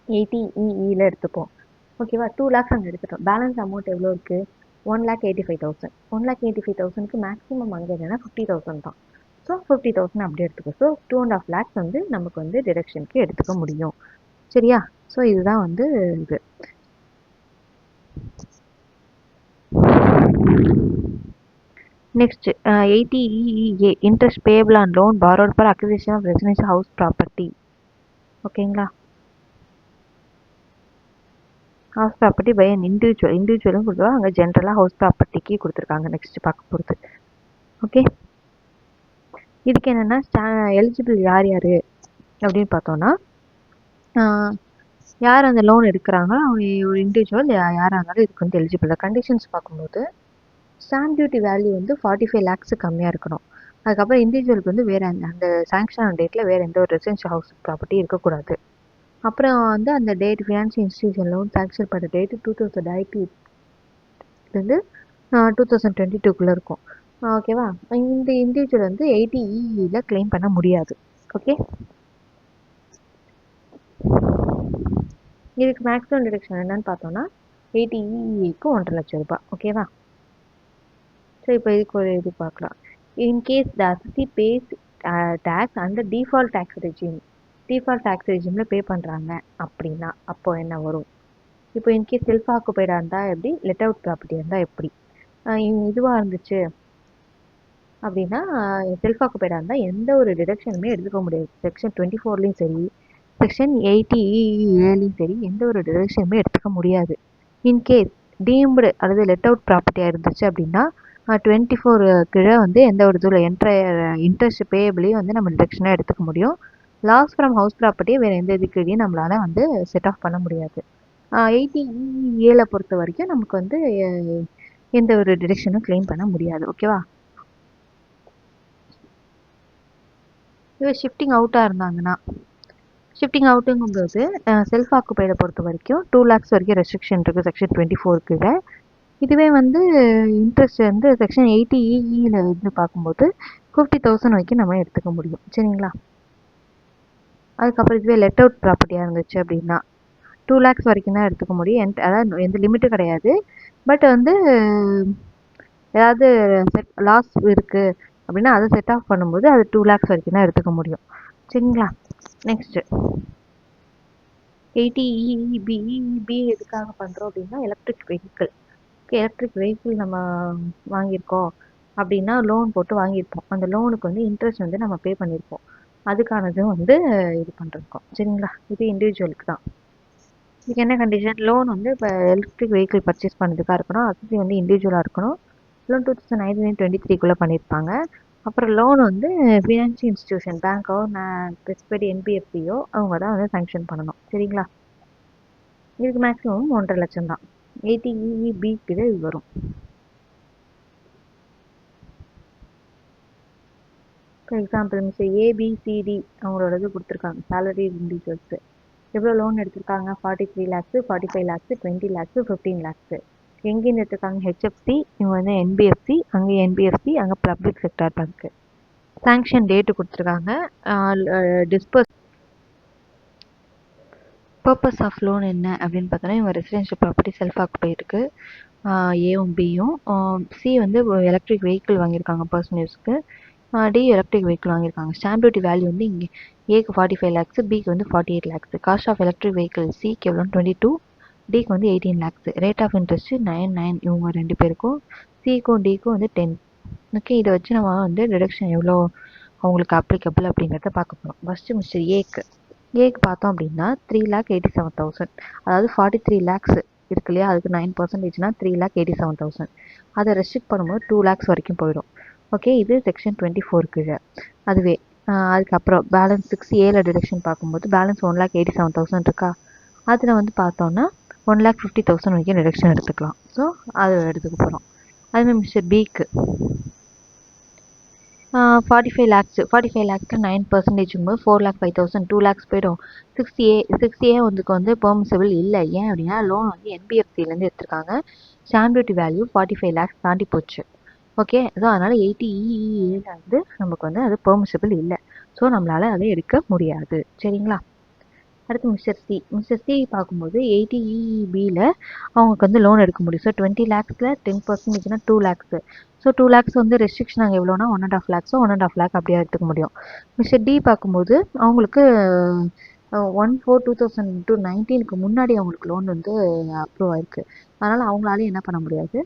80Eயில் எடுத்துப்போம். ஓகேவா, 2 lakhs அங்கே எடுத்துட்டோம். பேலன்ஸ் அமௌண்ட் எவ்வளோ இருக்குது? 1,85,000. 1,85,000க்கு மேக்ஸிமம் அங்கே என்னென்னா 50,000 தான். ஸோ 50,000 அப்படியே எடுத்துக்கோ. ஸோ 2.5 lakhs வந்து நமக்கு வந்து டிடக்ஷனுக்கு எடுத்துக்க முடியும். சரியா, ஸோ இதுதான் வந்து இது. Next 80EA interest payable on loan borrowed for acquisition of residential house property. ஓகேங்களா, ஹவுஸ் ப்ராப்பர்ட்டி பை அன் இண்டிவிஜுவலும் கொடுத்துருவாங்க, அங்கே ஜென்ரலாக ஹவுஸ் ப்ராப்பர்ட்டிக்கு கொடுத்துருக்காங்க. நெக்ஸ்ட் பார்க்க போகிறது. ஓகே, இதுக்கு என்னென்னா எலிஜிபிள் யார் யார் அப்படின்னு பார்த்தோன்னா யார் அந்த லோன் எடுக்கிறாங்களோ அவங்க ஒரு இண்டிவிஜுவல் யாராக இருந்தாலும் இதுக்கு வந்து எலிஜிபிள். கண்டிஷன்ஸ் பார்க்கும்போது ஸ்டாம்ப் டியூட்டி வேல்யூ வந்து 45 லேக்ஸு கம்மியாக இருக்கணும். அதுக்கப்புறம் இண்டிவிஜுவலுக்கு வந்து வேறு அந்த சாங்ஷன் ஆன டேட்டில் வேறு எந்த ஒரு ரெசிடென்ஷியல் ஹவுஸ் ப்ராப்பர்ட்டி இருக்கக்கூடாது. அப்புறம் வந்து அந்த date financial institution loan sanction பண்ண டேட்டு 2018 2022 இருக்கும். ஓகேவா? இந்த இண்டிவிஜுவல் வந்து 80E கிளைம் பண்ண முடியாது. ஓகே, இதுக்கு மேக்ஸிமம் டிடக்ஷன் என்னன்னு பார்த்தோம்னா 80Eக்கு 1.5 லட்சம் ரூபாய். ஓகேவா? ஸோ இப்போ இதுக்கு ஒரு இது பார்க்கலாம். In case the assessee pays tax and default tax regime, default tax ரெஜிமில் பே பண்ணுறாங்க அப்படின்னா அப்போ என்ன வரும்? இப்போ இன்கேஸ் செல்ஃப் ஆக்குபைடாக இருந்தால் எப்படி, லெட் அவுட் ப்ராப்பர்ட்டி இருந்தால் எப்படி? இதுவாக இருந்துச்சு அப்படின்னா செல்ஃப் ஆக்குபைடாக இருந்தால் எந்த ஒரு டிடக்ஷனுமே எடுத்துக்க முடியாது. செக்ஷன் 24லேயும் சரி, செக்ஷன் 80E சரி, எந்த ஒரு டிடக்ஷனுமே எடுத்துக்க முடியாது. இன்கேஸ் டீம்டு அல்லது லெட் அவுட் ப்ராப்பர்ட்டியாக இருந்துச்சு அப்படின்னா 24 கீழே வந்து எந்த ஒரு இதில் இன்ட்ரெஸ்ட் பேபிளையும் வந்து நம்ம டிடக்ஷனாக எடுத்துக்க முடியும். லாஸ் ஃப்ரம் ஹவுஸ் ப்ராப்பர்ட்டியை வேறு எந்த இது கீழேயும் நம்மளால் வந்து செட் ஆஃப் பண்ண முடியாது. 80E பொறுத்த வரைக்கும் நமக்கு வந்து எந்த ஒரு டிடக்ஷனும் கிளைம் பண்ண முடியாது. ஓகேவா? ஷிஃப்டிங் அவுட்டாக இருந்தாங்கன்னா, ஷிஃப்டிங் அவுட்டுங்கும்போது செல்ஃப் ஆக்குபைடை பொறுத்த வரைக்கும் 2 lakhs வரைக்கும் ரெஸ்ட்ரிக்ஷன் இருக்குது செக்ஷன் 24 இதுவே வந்து இன்ட்ரெஸ்ட் வந்து செக்ஷன் 80E இருந்து பார்க்கும்போது 50,000 வரைக்கும் நம்ம எடுத்துக்க முடியும். சரிங்களா? அதுக்கப்புறம் இதுவே லெட் அவுட் ப்ராப்பர்ட்டியாக இருந்துச்சு அப்படின்னா 2 lakhs வரைக்கும் தான் எடுத்துக்க முடியும். அதாவது எந்த லிமிட்டும் கிடையாது. பட் வந்து ஏதாவது லாஸ் இருக்குது அப்படின்னா அதை செட் ஆஃப் பண்ணும்போது அது 2 lakhs வரைக்கும் தான் எடுத்துக்க முடியும். சரிங்களா? நெக்ஸ்ட்டு 80EB எதுக்காக பண்ணுறோம் அப்படின்னா எலக்ட்ரிக் வெஹிக்கிள். எலக்ட்ரிக் வெஹிக்கிள் நம்ம வாங்கியிருக்கோம் அப்படின்னா லோன் போட்டு வாங்கியிருப்போம். அந்த லோனுக்கு வந்து இன்ட்ரெஸ்ட் வந்து நம்ம பே பண்ணியிருப்போம். அதுக்கானதும் வந்து இது பண்ணுறோம். சரிங்களா? இது இண்டிவிஜுவலுக்கு தான். இதுக்கு என்ன கண்டிஷன்? லோன் வந்து இப்போ எலக்ட்ரிக் வெஹிக்கிள் பர்ச்சேஸ் பண்ணுறதுக்காக இருக்கணும். அது வந்து இண்டிவிஜுவலாக இருக்கணும். லோன் 2019-23 பண்ணியிருப்பாங்க. அப்புறம் லோன் வந்து ஃபினான்ஷியல் இன்ஸ்டியூஷன் பேங்க்கோ ஸ்பெசிஃபைடு என்பிஎஃப்சியோ அவங்க தான் வந்து சாங்ஷன் பண்ணணும். சரிங்களா? இதுக்கு மேக்ஸிமம் 1.5 லட்சம் தான். 80EB கீழே இது வரும். ஃபார் எக்ஸாம்பிள் மிஸ்டர் ஏபிசிடி அவங்களோட இது கொடுத்துருக்காங்க. சேலரி இண்டிவிஜுவல்ஸு எவ்வளோ லோன் எடுத்திருக்காங்க? 43 lakhs, 45 lakhs, 20 lakhs, 15 lakhs. எங்கேருந்து எடுத்திருக்காங்க? ஹெச்எஃப்சி, இவங்க வந்து என்பிஎஃப்சி, அங்கே என்பிஎஃப்சி, அங்கே பப்ளிக் செக்டார் பேங்க்கு. சாங்ஷன் டேட்டு கொடுத்துருக்காங்க. டிஸ்பர்ஸ் பர்பஸ் ஆஃப் லோன் என்ன அப்படின்னு பார்த்தோன்னா இவங்க ரெசிடென்ஷியல் ப்ராப்பர்ட்டி செல்ஃப் ஆக்குபைடுக்கு ஏவும் பியும், சி வந்து எலக்ட்ரிக் வெஹிக்கிள் வாங்கியிருக்காங்க பர்சனல் யூஸ்க்கு, டி எலக்ட்ரிக் வெஹிக்கிள் வாங்கியிருக்காங்க. ஸ்டாம்ப் டியூட்டி வேல்யூ வந்து இங்கே ஏக்கு 45 lakhs, பிக்கு வந்து 48 lakhs. Cost of electric vehicle சிக்கு எவ்வளோ 22, டிக்கு வந்து 18 lakhs. ரேட் ஆஃப் இன்ட்ரெஸ்ட் 9 இவங்க 2 பேருக்கும், சிக்கும் டிக்கும் வந்து 10. ஓகே, இதை வச்சு நம்ம வந்து டிடக்ஷன் எவ்வளோ அவங்களுக்கு அப்ளிகபிள் அப்படிங்கிறத பார்க்க போகிறோம். ஃபஸ்ட்டு மிஸ்டர் ஏக்கு பார்த்தோம் அப்படின்னா 3,87,000, அதாவது 43 lakhs இருக்கு இல்லையா, அதுக்கு 9%னா 3,87,000. அதை ரெஸ்ட்ரிக்ட் பண்ணும்போது 2 lakhs வரைக்கும் போயிடும். ஓகே, இது செக்ஷன் 24 கீழே. அதுவே அதுக்கப்புறம் பேலன்ஸ் 6A டிடக்ஷன் பார்க்கும்போது பேலன்ஸ் 1,87,000 இருக்கா, அதில் வந்து பார்த்தோன்னா 1,50,000 வரைக்கும் டிடக்ஷன் எடுத்துக்கலாம். ஸோ அது எடுத்துக்க போகிறோம். அதுமாதிரி மிஸ்டர் பிக்கு 45 lakhs, 45 lakhs 9% போது 4,05,000, 2 lakhs போயிடும். 60A வந்து பெர்மிசபிள் இல்லை. ஏன் அப்படின்னா லோன் வந்து என்பிஎஃப்சிலேருந்து எடுத்திருக்காங்க. ஸ்டாம்ப் டியூட்டி வேல்யூ 45 lakhs தாண்டி போச்சு. ஓகே, ஸோ அதனால் 80EEல வந்து நமக்கு வந்து அது பெர்மிசபிள் இல்லை. ஸோ நம்மளால் அதை எடுக்க முடியாது. சரிங்களா? அடுத்து மிஸ்டர் சி பார்க்கும்போது 80EBயில் அவங்களுக்கு வந்து லோன் எடுக்க முடியும். So 20 lakhsல 10%னா 2 lakhs. ஸோ 2 lakhs வந்து ரெஸ்ட்ரிக்ஷன் அங்கே எவ்வளோனா 1.5 lakhs, 1.5 lakh அப்படியே எடுத்துக்க முடியும். மிஸ்டர் டி பார்க்கும்போது அவங்களுக்கு 1/4/2019 முன்னாடி அவங்களுக்கு லோன் வந்து அப்ரூவ் ஆயிருக்கு. அதனால் அவங்களால என்ன பண்ண முடியாது,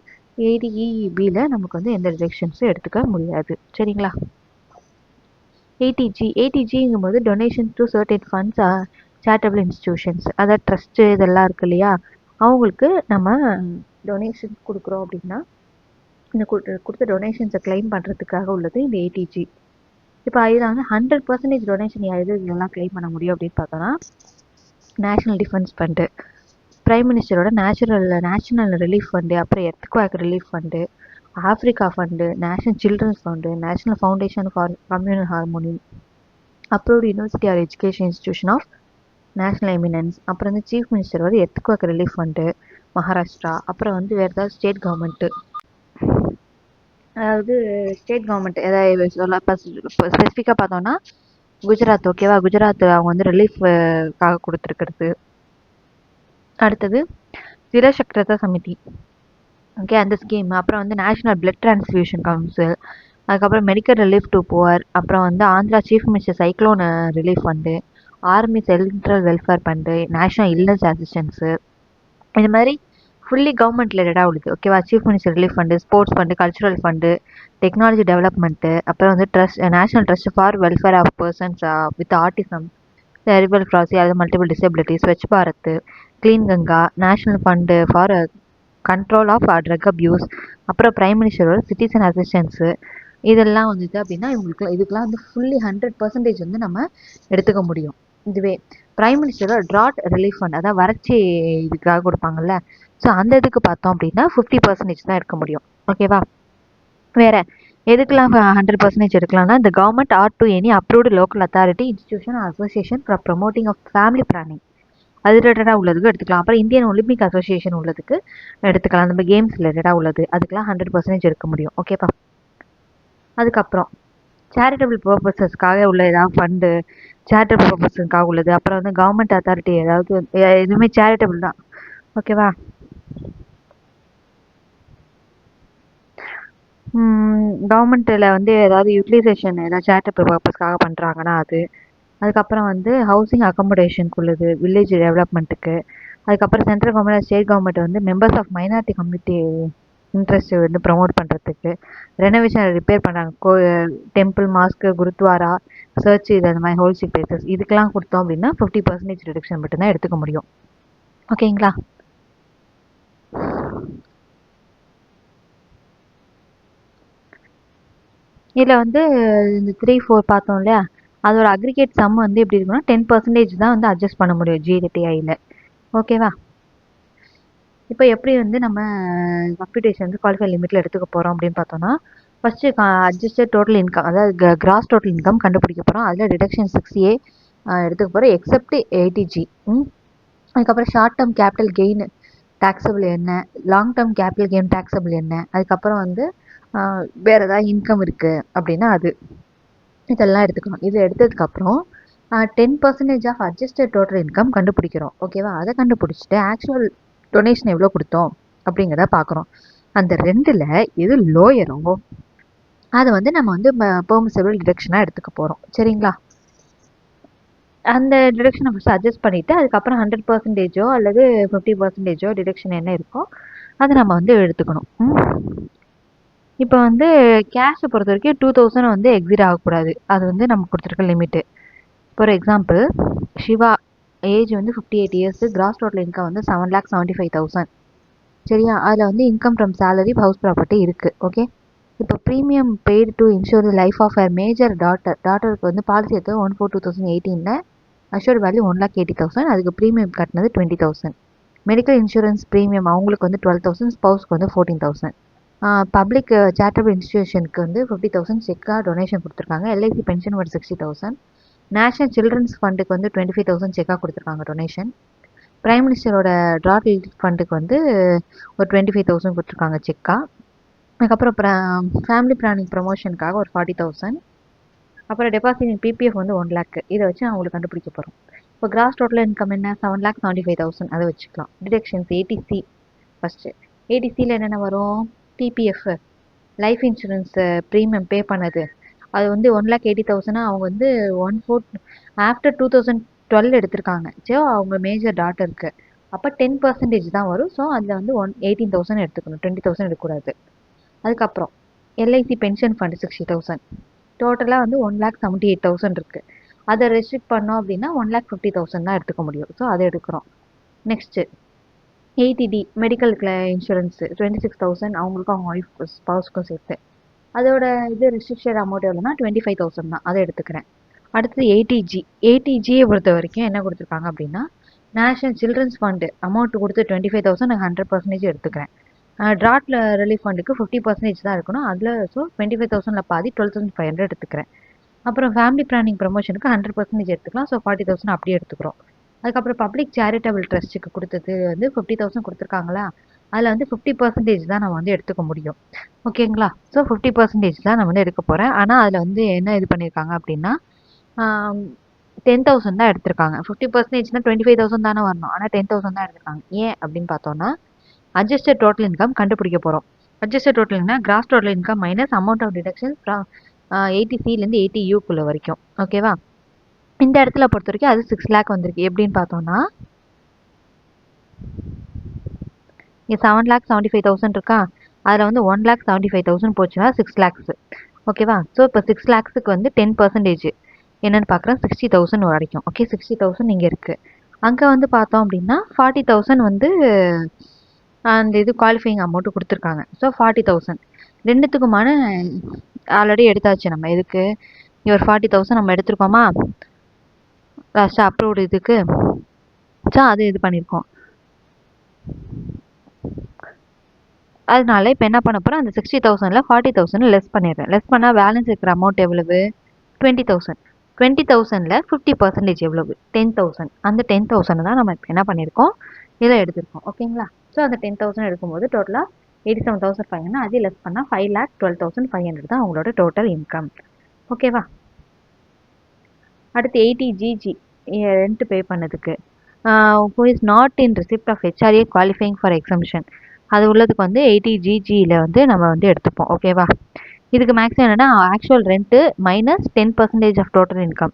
80EBயில் நமக்கு வந்து எந்த டிடக்ஷன்ஸும் எடுத்துக்க முடியாது. சரிங்களா? 80Gங்கும்போது donation to certain funds, charitable institutions, அதாவது ட்ரஸ்ட்டு இதெல்லாம் இருக்கு இல்லையா, அவங்களுக்கு நம்ம டொனேஷன் கொடுக்குறோம் அப்படின்னா இந்த கொடுத்த டொனேஷன்ஸை கிளைம் பண்ணுறதுக்காக உள்ளது இந்த 80G. இப்போ இதில் வந்து 100% டொனேஷன் எது இதெல்லாம் கிளைம் பண்ண முடியும் அப்படின்னு பார்த்தோன்னா நேஷ்னல் டிஃபென்ஸ் ஃபண்டு, பிரைம் மினிஸ்டரோட நேஷனல் ரிலீஃப் ஃபண்டு, அப்புறம் earthquake relief fund, Africa fund, national children's fund, national foundation for communal harmony, approved university or education institution of national eminence, அப்புறம் வந்து சீஃப் மினிஸ்டரோட எர்த்குவேக் ரிலீஃப் ஃபண்டு மகாராஷ்டிரா, அப்புறம் வந்து வேறு ஏதாவது ஸ்டேட் கவர்மெண்ட்டு, அதாவது ஸ்டேட் கவர்மெண்ட் ஏதாவது சொல்ல இப்போ ஸ்பெசிஃபிக்காக பார்த்தோம்னா குஜராத், ஓகேவா, குஜராத் அவங்க வந்து ரிலீஃப்காக கொடுத்துருக்கிறது. அடுத்தது சிரசக்ரதா சமிதி, ஓகே, அந்த ஸ்கீம். அப்புறம் வந்து நேஷனல் பிளட் டிரான்ஸ்ஃபியூஷன் கவுன்சில், அதுக்கப்புறம் மெடிக்கல் ரிலீஃப் டு புவர், அப்புறம் வந்து Andhra chief minister cyclone relief fund, army central welfare fund, national illness assistance, இது மாதிரி ஃபுல்லி கவர்மெண்ட் ரிலேட்டடாக உள்ளது, ஓகேவா. Chief minister relief fund, sports fund, cultural fund, technology development, அப்புறம் வந்து national trust for welfare of persons with autism, cerebral palsy, அது multiple disability, Swachh Bharat, clean Ganga, national fund for control of drug abuse, அப்புறம் பிரைம் மினிஸ்டரோட சிட்டிசன் அசிஸ்டன்ஸு, இதெல்லாம் வந்துட்டு அப்படின்னா இதுக்கெல்லாம் வந்து ஃபுல்லி 100% வந்து நம்ம எடுத்துக்க முடியும். இதுவே பிரைம் மினிஸ்டரோட ட்ராட் ரிலீஃப் ஃபண்ட், அதாவது வறட்சி இதுக்காக கொடுப்பாங்கல்ல, ஸோ அந்த இதுக்கு பார்த்தோம் அப்படின்னா 50% தான் எடுக்க முடியும், ஓகேவா. வேற எதுக்கெல்லாம் 100% எடுக்கலாம்னா, இந்த government or to any approved local authority institution association for promoting of family planning, அது ரிலேட்டடாக உள்ளதுக்கு எடுத்துக்கலாம். அப்புறம் இந்தியன் ஒலிம்பிக் அசோசியேஷன் உள்ளதுக்கு எடுத்துக்கலாம். நம்ம கேம்ஸ் ரிலேட்டடாக உள்ளது அதுக்கெல்லாம் 100% எடுக்க முடியும், ஓகேப்பா. அதுக்கப்புறம் சேரிட்டபிள் பர்பஸஸ்க்காக உள்ள ஏதாவது ஃபண்டு, சேரிட்டபிள் பர்பஸுக்காக உள்ளது, அப்புறம் வந்து கவர்மெண்ட் அத்தாரிட்டி ஏதாவது எதுவுமே சேரிட்டபிள் தான், ஓகேவா. கவர்மெண்ட்டில் வந்து ஏதாவது யூட்டிலைசேஷன் ஏதாவது சேரிட்டபிள் பர்பஸ்க்காக பண்ணுறாங்கன்னா அது, அதுக்கப்புறம் வந்து ஹவுசிங் அகாமடேஷனுக்கு உள்ளது, வில்லேஜ் டெவலப்மெண்ட்டுக்கு, அதுக்கப்புறம் சென்ட்ரல் கவர்மெண்ட் ஸ்டேட் கவர்மெண்ட் வந்து members of minority community interest வந்து ப்ரமோட் பண்ணுறதுக்கு, ரெனோவேஷன் ரிப்பேர் பண்ணுறாங்க டெம்பிள், மாஸ்க்கு, குருத்வாரா, சர்ச், இது அந்த மாதிரி ஹோல்சி பிளேசஸ், இதுக்கெல்லாம் கொடுத்தோம் அப்படின்னா 50% ரிடக்ஷன் மட்டும்தான் எடுத்துக்க முடியும், ஓகேங்களா. இதில் வந்து இந்த 3, 4 பார்த்தோம் இல்லையா, அதோட அக்ரிகேட் சம் வந்து எப்படி இருக்குன்னா 10% தான் வந்து அட்ஜஸ்ட் பண்ண முடியும் ஜிடிஐயில், ஓகேவா. இப்போ எப்படி வந்து நம்ம கம்ப்யூட்டேஷன் வந்து குவாலிஃபை லிமிட்டில் எடுத்துக்க போகிறோம் அப்படின்னு பார்த்தோம்னா, ஃபஸ்ட்டு அட்ஜஸ்டட் டோட்டல் இன்கம், அதாவது கிராஸ் டோட்டல் இன்கம் கண்டுபிடிக்க போகிறோம். அதில் டிடக்ஷன் 6A எடுத்துக்க போகிறோம், எக்ஸப்ட் 80G. அதுக்கப்புறம் short term capital gain taxable என்ன, long term capital gain taxable என்ன, அதுக்கப்புறம் வந்து வேறு ஏதாவது இன்கம் இருக்குது அப்படின்னா அது, இதெல்லாம் எடுத்துக்கணும். இது எடுத்ததுக்கப்புறம் 10% ஆஃப் அட்ஜஸ்டட் டோட்டல் இன்கம் கண்டுபிடிக்கிறோம், ஓகேவா. அதை கண்டுபிடிச்சிட்டு ஆக்சுவல் டொனேஷன் எவ்வளோ கொடுத்தோம் அப்படிங்கிறத பார்க்குறோம். அந்த ரெண்டில் எது லோயரோ அதை வந்து நம்ம வந்து பெர்மிசிபிள் டிடக்ஷனாக எடுத்துக்க போகிறோம், சரிங்களா. அந்த டிடக்ஷனை ஃபஸ்ட்டு அட்ஜஸ்ட் பண்ணிவிட்டு அதுக்கப்புறம் 100%ஓ அல்லது 50%ஓ டிடக்ஷன் என்ன இருக்கோ அதை நம்ம வந்து எடுத்துக்கணும். இப்போ வந்து கேஷை பொறுத்த வரைக்கும் 2000 வந்து எக்ஸிட் ஆகக்கூடாது, அது வந்து நம்ம கொடுத்துருக்க limit. For example, Shiva age வந்து 58 இயர்ஸ், கிராஸ் டோட்டல் இன்கம் வந்து 7,75,000, சரியா. அதில் வந்து income from salary, house property இருக்குது, ஓகே. இப்போ premium paid to insure life of her major டாட்டருக்கு வந்து பாலிசி எடுத்து 1/4/2018 அஷூர்ட் வேல்யூ 1,80,000, அதுக்கு ப்ரீமியம் கட்டினது 20,000. மெடிக்கல் இன்சூரன்ஸ் ப்ரீமியம் அவங்களுக்கு வந்து 12,000, ஸ்பவுஸ்க்கு வந்து 14,000. பப்ளிக் சேரிட்டபிள் இன்ஸ்டிடியூஷனுக்கு வந்து 50,000 செக்காக டொனேஷன் கொடுத்துருக்காங்க. எல்ஐசி பென்ஷன் ஒரு 60,000. நேஷனல் சில்ட்ரன்ஸ் ஃபண்டுக்கு வந்து 25,000 செக்காக கொடுத்துருக்காங்க டொனேஷன். பிரைம் மினிஸ்டரோட ட்ராட் ரிலீஃப் ஃபண்டுக்கு வந்து ஒரு 25,000 கொடுத்துருக்காங்க செக்காக. அதுக்கப்புறம் ஃபேமிலி பிளானிங் ப்ரமோஷனுக்காக ஒரு 40,000. அப்புறம் டெபாசிட் பிபிஎஃப் வந்து 1 lakh. இதை வச்சு அவங்களுக்கு கண்டுபிடிக்க போகிறோம். இப்போ கிராஸ் டோட்டல் இன்கம் என்ன, 7,75,000, அதை வச்சுக்கலாம். Deductions 80C first. 80Cயில் என்னென்ன வரும், PPF life insurance premium pay பண்ணது, அது வந்து 1,80,000 அவங்க வந்து 1/4 ஆஃப்டர் 2012 எடுத்திருக்காங்க, ஸோ அவங்க மேஜர் டாட்டருக்கு அப்போ 10% தான் வரும். ஸோ அதில் வந்து 18,000 எடுத்துக்கணும், 20,000 எடுக்கக்கூடாது. அதுக்கப்புறம் எல்ஐசி பென்ஷன் ஃபண்டு 60,000, டோட்டலாக வந்து 1,78,000 இருக்குது. அதை ரெஸ்ட்ரிக்ட் பண்ணோம் அப்படின்னா 1,50,000 தான் எடுத்துக்க முடியும், ஸோ அதை எடுக்கிறோம். நெக்ஸ்ட்டு 80D மெடிக்கல் இன்சூரன்ஸு 26,000 அவங்களுக்கும் அவங்க ஒய்ஃப் ஸ்பவுஸ்க்கும் சேர்த்து. அதோட இது ரெஸ்ட்ரிக்ஷன் அமௌண்ட் எவ்வளோனா 25,000 தான், அதை எடுத்துக்கிறேன். அடுத்தது 80G. 80Gயை பொறுத்த வரைக்கும் என்ன கொடுத்துருக்காங்க அப்படின்னா நேஷனல் சில்ட்ரன்ஸ் ஃபண்டு அமௌண்ட் கொடுத்து 25,000 நான் 100% எடுத்துக்கிறேன். ட்ராட் ரிலீஃப் ஃபண்டுக்கு 50% தான் இருக்கணும். அதில் ஸோ 25,000ல பாதி 12,500 எடுத்துக்கிறேன். அப்புறம் ஃபேமிலி பிளானிங் ப்ரமோஷனுக்கு 100% எடுத்துக்கலாம். ஸோ 40,000 அப்படியே எடுத்துக்கிறோம். அதுக்கப்புறம் பப்ளிக் சேரிட்டபிள் ட்ரஸ்ட்டுக்கு கொடுத்தது வந்து 50,000 கொடுத்துருக்காங்களா, அதில் வந்து 50% தான் நம்ம வந்து எடுத்துக்க முடியும். ஓகேங்களா? ஸோ 50% தான் நான் வந்து எடுக்க போகிறேன். ஆனால் அதில் வந்து என்ன இது பண்ணியிருக்காங்க அப்படின்னா 10,000 தான் எடுத்திருக்காங்க. 50%னா 25,000 தானே வரணும். ஆனால் 10,000 தான் எடுத்திருக்காங்க. ஏன் அப்படின்னு பார்த்தோன்னா அட்ஜஸ்டட் டோட்டல் இன்கம் கண்டுபிடிக்க போகிறோம். Adjusted total income gross total income minus amount of deduction from 80Cலேருந்து 80Uக்குள்ளே வரைக்கும். ஓகேவா? இந்த இடத்துல பொறுத்த வரைக்கும் அது 6 lakh வந்திருக்கு. எப்படின்னு பார்த்தோன்னா இங்கே 7,75,000 இருக்கா, அதில் வந்து 1,75,000 போச்சுன்னா 6 lakhs. ஓகேவா? ஸோ இப்போ 6 lakhsக்கு வந்து 10% என்னன்னு பார்க்குறேன், 60,000 வரைக்கும். ஓகே, 60,000 இங்கே இருக்குது. அங்கே வந்து பார்த்தோம் அப்படின்னா 40,000 வந்து அந்த இது குவாலிஃபைங் அமௌண்ட்டு கொடுத்துருக்காங்க. ஸோ 40,000 ரெண்டுத்துக்குமான ஆல்ரெடி எடுத்தாச்சு. நம்ம இதுக்கு ஒரு 40,000 நம்ம எடுத்திருக்கோமா லாஸ்ட்டாக அப்ரூவ்டு இதுக்கு. ஸோ அது இது பண்ணியிருக்கோம். அதனால இப்போ என்ன பண்ண போகிறோம், அந்த 60,000ல் 40,000 லெஸ் பண்ணிடுறேன். லெஸ் பண்ணால் பேலன்ஸ் இருக்கிற அமௌண்ட் எவ்வளவு, 20,000. 20,000ல் 50% எவ்வளவு, 10,000. அந்த 10,000 தான் நம்ம இப்போ என்ன பண்ணியிருக்கோம், இதில் எடுத்திருக்கோம். ஓகேங்களா? ஸோ அந்த 10,000 எடுக்கும்போது டோட்டலாக 87,500. அதே லெஸ் பண்ணால் 5,12,500 தான் அவங்களோட டோட்டல் இன்கம். ஓகேவா? அடுத்து 80GG ரெண்ட் பே பண்ணதுக்கு who is not in receipt of HRA qualifying for exemption, அது உள்ளதுக்கு வந்து 80GGயில் வந்து நம்ம வந்து எடுத்துப்போம். ஓகேவா? இதுக்கு மேக்ஸிமம் என்னென்னா actual rent minus 10% of total income,